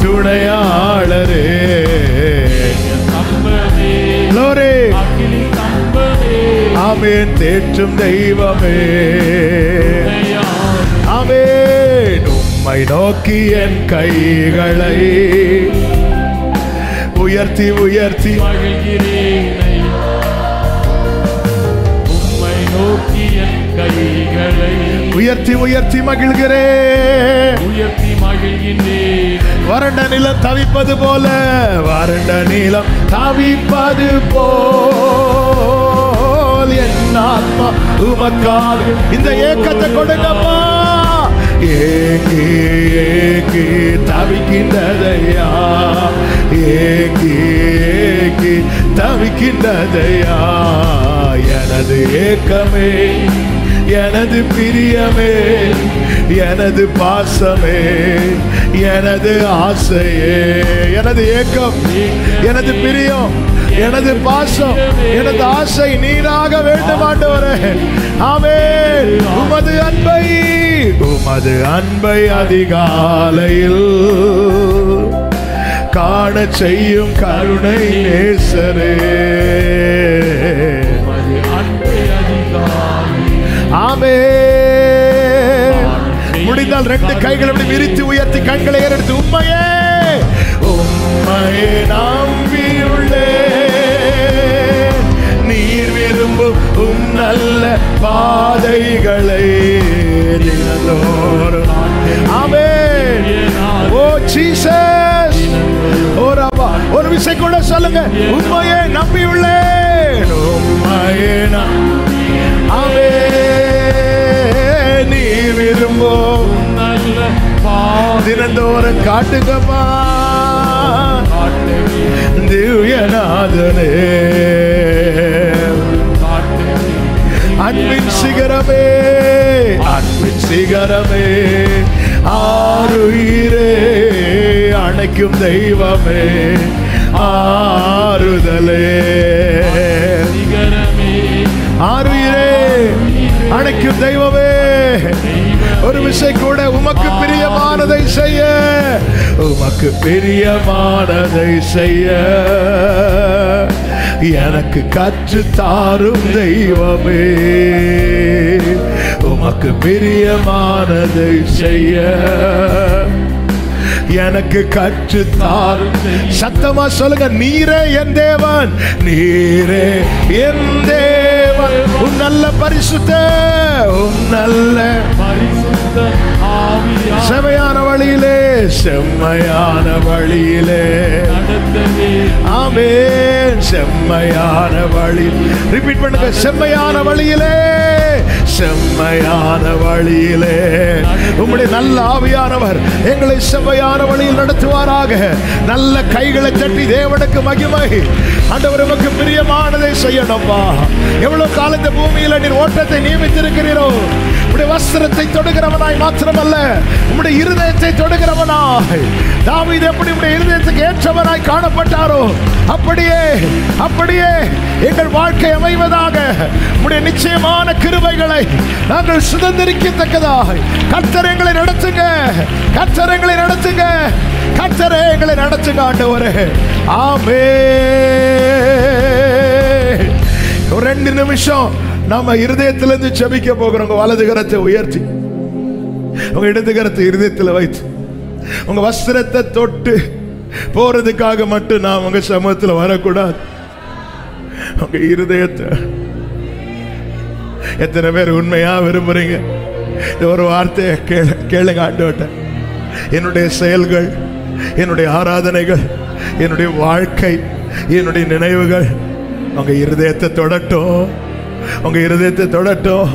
துணையாளரே ஆமென் தேற்றும் தெய்வமே ஆமென். உம்மை நோக்கி என் கைகளை உயர்த்தி உயர்த்தி மகிழ்கிறேன், உம்மை நோக்கி என் கைகளை உயர்த்தி உயர்த்தி மகிழ்கிறேன், உயர்த்தி மகிழ்கின்றேன். வறண்ட நிலம் தவிப்பது போல, வறண்ட நிலம் தவிப்பது போல் என் ஆத்மா உமக்காக இந்த ஏக்கத்தை கொடுங்கப்பா. ஏங்கி ஏங்கி தவிக்கின்றதையா, ஏங்கி ஏங்கி தவிக்கின்றதையா. எனது ஏக்கமே, எனது பிரியமே, எனது பாசமே, எனது ஆசையே. எனது ஏக்கம், எனது பிரியம், எனது பாசம், எனது ஆசை நீராக வேண்டும் ஆண்டவரே. ஆமென். உமது அன்பை, உமது அன்பை அதிகாலையில் காண செய்யும் கருணை நேசரே. ஆமென். முடிந்தால் ரெண்டு கைகளை விரித்து உயர்த்தி கண்களை ஏறெடுத்து உம்மையே உம்மையே நம்பியுள்ளே நீர் விரும்பும் உம் நல்ல பாதைகளை தினந்தோறும். ஆமென். ஓ ஜீசஸ், ஓ ரப்பா, ஒரு விசை கூட சொல்லுங்க. உம்மையே நம்பியுள்ளேன், உம்மையே ஆமென். நீ விரும்பும் நல்ல தினந்தோறும் காட்டுங்கம்மா திவ்யநாதனே. அன்பின் சிகரமே, அன்பின் சிகரமே, ஆருயிரே அணைக்கும் தெய்வமே, ஆறுதலே. ஆருயிரே அணைக்கும் தெய்வமே, ஒரு விசை கூட உமக்கு பிரியமானதை செய்ய, உமக்கு பிரியமானதை செய்ய எனக்கு கற்று தாரும் தெய்வமே. உமக்கு பிரியமானதை செய்ய எனக்கு கற்று தாரும். சத்தமா சொல்லுங்க. நீரே என் தேவன், நீரே என் தேவன், உன் நல்ல பரிசுத்த, உன் நல்ல பரிசுத்த செம்மையான வழியிலே, செம்மையான வழியிலே. ஆமென். செம்மையான வழி. ரிப்பீட் பண்ணுங்க. செம்மையான வழியிலே, செம்மையான வழியிலே. உம்முடைய நல்ல ஆவியானவர் எங்களை செம்மையான வழியில் நடத்துவாராக. நல்ல கைகளை தட்டி தேவனுக்கு மகிமை. ஆண்டவர் உமக்கு பிரியமானதை செய்யணும்பா. எவ்வளவு காலம் இந்த பூமியில் நீர் ஓட்டத்தை நியமித்திருக்கிறீரோ, உம்முடைய வஸ்திரத்தை தொடுகிறவனாய் மாத்திரமல்ல, உம்முடைய இருதயத்தை தொடுகிறவனாய். தாவீது எப்படி உம்முடைய இருதயத்துக்கு ஏற்றவனாய் காணப்பட்டாரோ, அப்படியே அப்படியே எங்கள் வாழ்க்கை அமைவதாக. உம்முடைய நிச்சயமான கிருபைகளை நாங்கள் சுதந்திரிக்கத்தக்கதாக கர்த்தர் எங்களை நடத்துங்க, கர்த்தர் எங்களை நடத்துங்க, கர்த்தர் எங்களை நடத்துங்க ஆண்டவரே. ஆமென். ஒரு 2 நிமிஷம் நாம இருதயத்திலிருந்து ஜெபிக்க போகிறோம். உங்க வலது கரத்தை உயர்த்தி உங்க இடது கரத்தை இருதயத்தில் வைத்து உங்க வஸ்திரத்தை தொட்டு போறதுக்காக மட்டும் நான் உங்க சமூகத்தில் வரக்கூடாது. உங்க இருதயத்தை எத்தனை பேர் உண்மையா விரும்புறீங்க? ஒரு வார்த்தையை கேளுங்க ஆண்டவர்ட்ட. என்னுடைய செயல்கள், என்னுடைய ஆராதனைகள், என்னுடைய வாழ்க்கை, என்னுடைய நினைவுகள் உங்க இருதயத்தை தொடட்டும், உங்க இருதயத்தை தொடட்டும்.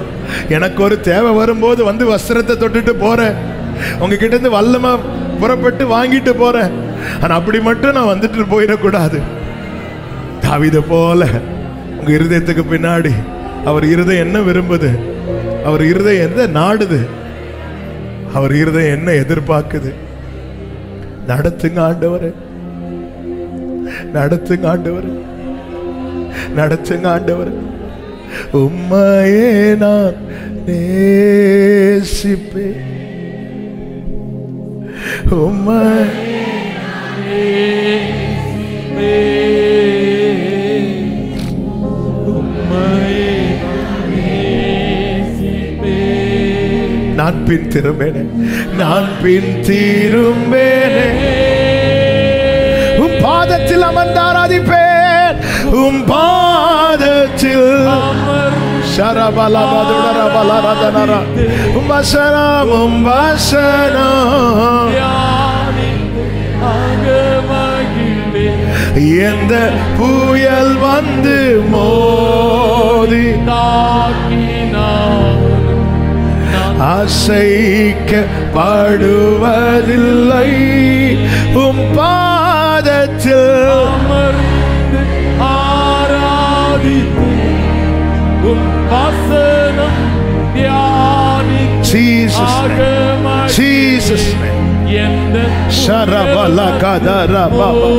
எனக்கு ஒரு தேவை வரும்போது வந்து வஸ்திரத்தை தொட்டுட்டு போறேன், உங்ககிட்ட இருந்து வல்லமா புறப்பட்டு வாங்கிட்டு போறேன். ஆனா அப்படி மட்டும் நான் வந்துட்டு போயிடக்கூடாது. தாவீதை போல உங்க இருதயத்துக்கு பின்னாடி அவர் இருதயம் என்ன விரும்புது, அவர் இருதயம் எந்த நாடுது, அவர் இருதயம் என்ன எதிர்பார்க்குது. நடத்துங்க ஆண்டவரே, நடத்துங்க ஆண்டவரே, நடத்துங்க ஆண்டவரே. உம்மையே நான் நேசிப்பேன், உம்மையே நான் பின் திரும்பேனே, நான் பின் திரும்பேனே, உம் பாதத்தில் அமர்ந்து ஆராதிப்பேன், உம் பாதத்தில் சரபலபதுடரபலரதனர உம் வசனம், உம் வசனம் எந்த புயல் வந்து மோதி அசைக்கப்படுவதில்லை, உம் பாதத்தில் அமர்ந்து ஆராதித்து உம் வசனம் தியானி. Jesus name, Jesus name. Sharabala kadara baba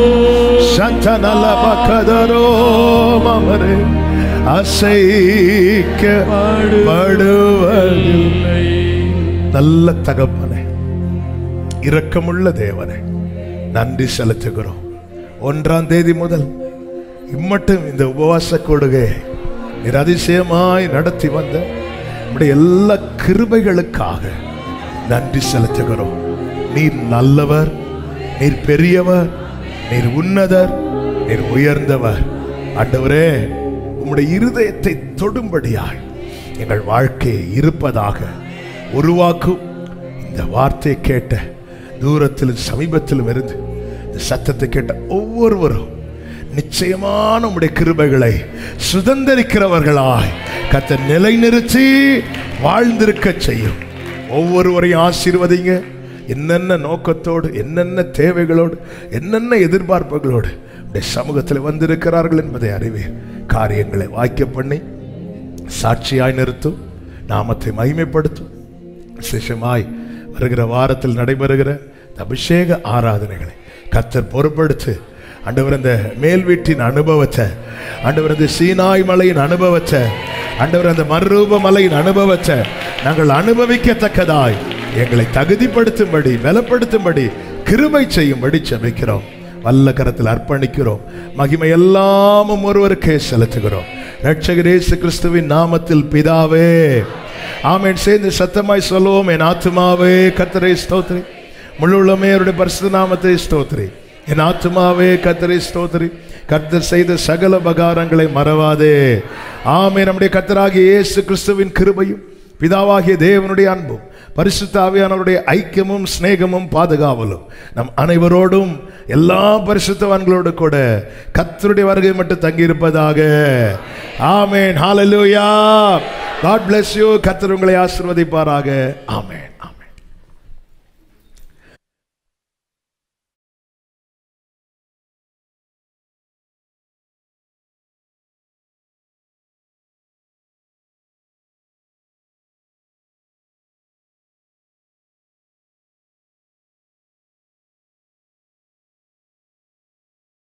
shantanala bakadaro mamare அசைக்கப்படுவதில்லை. நல்ல தகப்பனே, இரக்கமுள்ள தேவனே, நன்றி செலுத்துகிறோம். 1ஆம் தேதி முதல் இம்மட்டும் இந்த உபவாச கொடுகை நீர் அதிசயமாய் நடத்தி வந்த நம்முடைய எல்லா கிருபைகளுக்காக நன்றி செலுத்துகிறோம். நீர் நல்லவர், நீர் பெரியவர், நீர் உன்னதர், நீர் உயர்ந்தவர். ஆண்டவரே, உம்முடைய இருதயத்தை தொடும்படியாய் எங்கள் வாழ்க்கையை இருப்பதாக உருவாக்கும். இந்த வார்த்தையை கேட்ட தூரத்திலும் சமீபத்திலும் இருந்து இந்த சத்தத்தை கேட்ட ஒவ்வொருவரும் நிச்சயமான உம்முடைய கிருபைகளை சுதந்திரிக்கிறவர்களாய் கர்த்தர் நிலைநிறுத்தி வாழ்ந்திருக்க செய்யும். ஒவ்வொருவரையும் ஆசீர்வதிங்க. என்னென்ன நோக்கத்தோடு, என்னென்ன தேவைகளோடு, என்னென்ன எதிர்பார்ப்புகளோடு உடைய சமூகத்தில் வந்திருக்கிறார்கள் என்பதை அறிவீர். காரியங்களை வாய்க்க பண்ணி சாட்சியாய் நிறுத்தும், நாமத்தை மகிமைப்படுத்தும். விசேஷமாய் வருகிற வாரத்தில் நடைபெறுகிற அபிஷேக ஆராதனைகளை கர்த்தர் பொறுப்படுத்து. ஆண்டவர், இந்த மேல் வீட்டின் அனுபவத்தை, ஆண்டவர் இந்த சீனாய் மலையின் அனுபவத்தை, ஆண்டவர் அந்த மறுரூப மலையின் அனுபவத்தை நாங்கள் அனுபவிக்கத்தக்கதாய் எங்களை தகுதிப்படுத்தும்படி, பலப்படுத்தும்படி, கிருபை செய்யும்படி ஜெபிக்கிறோம். வல்ல கரத்தில் அர்ப்பணிக்கிறோம். மகிமை எல்லாமும் ஒருவருக்கே செலுத்துகிறோம். இரட்சகர் இயேசு கிறிஸ்துவின் நாமத்தில் பிதாவே, ஆமென். சேர்ந்து சத்தமாய் சொல்லுவோம். என் ஆத்துமாவே கர்த்தரை ஸ்தோத்திரி, முழு உள்ளமே அவருடைய பரிசுத்த நாமத்தை ஸ்தோத்திரி. என் ஆத்துமாவே கர்த்தரை ஸ்தோத்திரி, கர்த்தர் செய்த சகல உபகாரங்களை மறவாதே. ஆமென். நம்முடைய கர்த்தராகிய இயேசு கிறிஸ்துவின் கிருபையும் பிதாவாகிய தேவனுடைய அன்பும் பரிசுத்த ஆவியானவருடைய ஐக்கியமும் சிநேகமும் பாதுகாவலும் நம் அனைவரோடும் எல்லா பரிசுத்தவான்களோடு கூட கர்த்தருடைய வருகை மட்டும் தங்கியிருப்பதாக. ஆமென். ஹalleluya. God bless you. கர்த்தர் உங்களை ஆசீர்வதிப்பாராக. ஆமென்.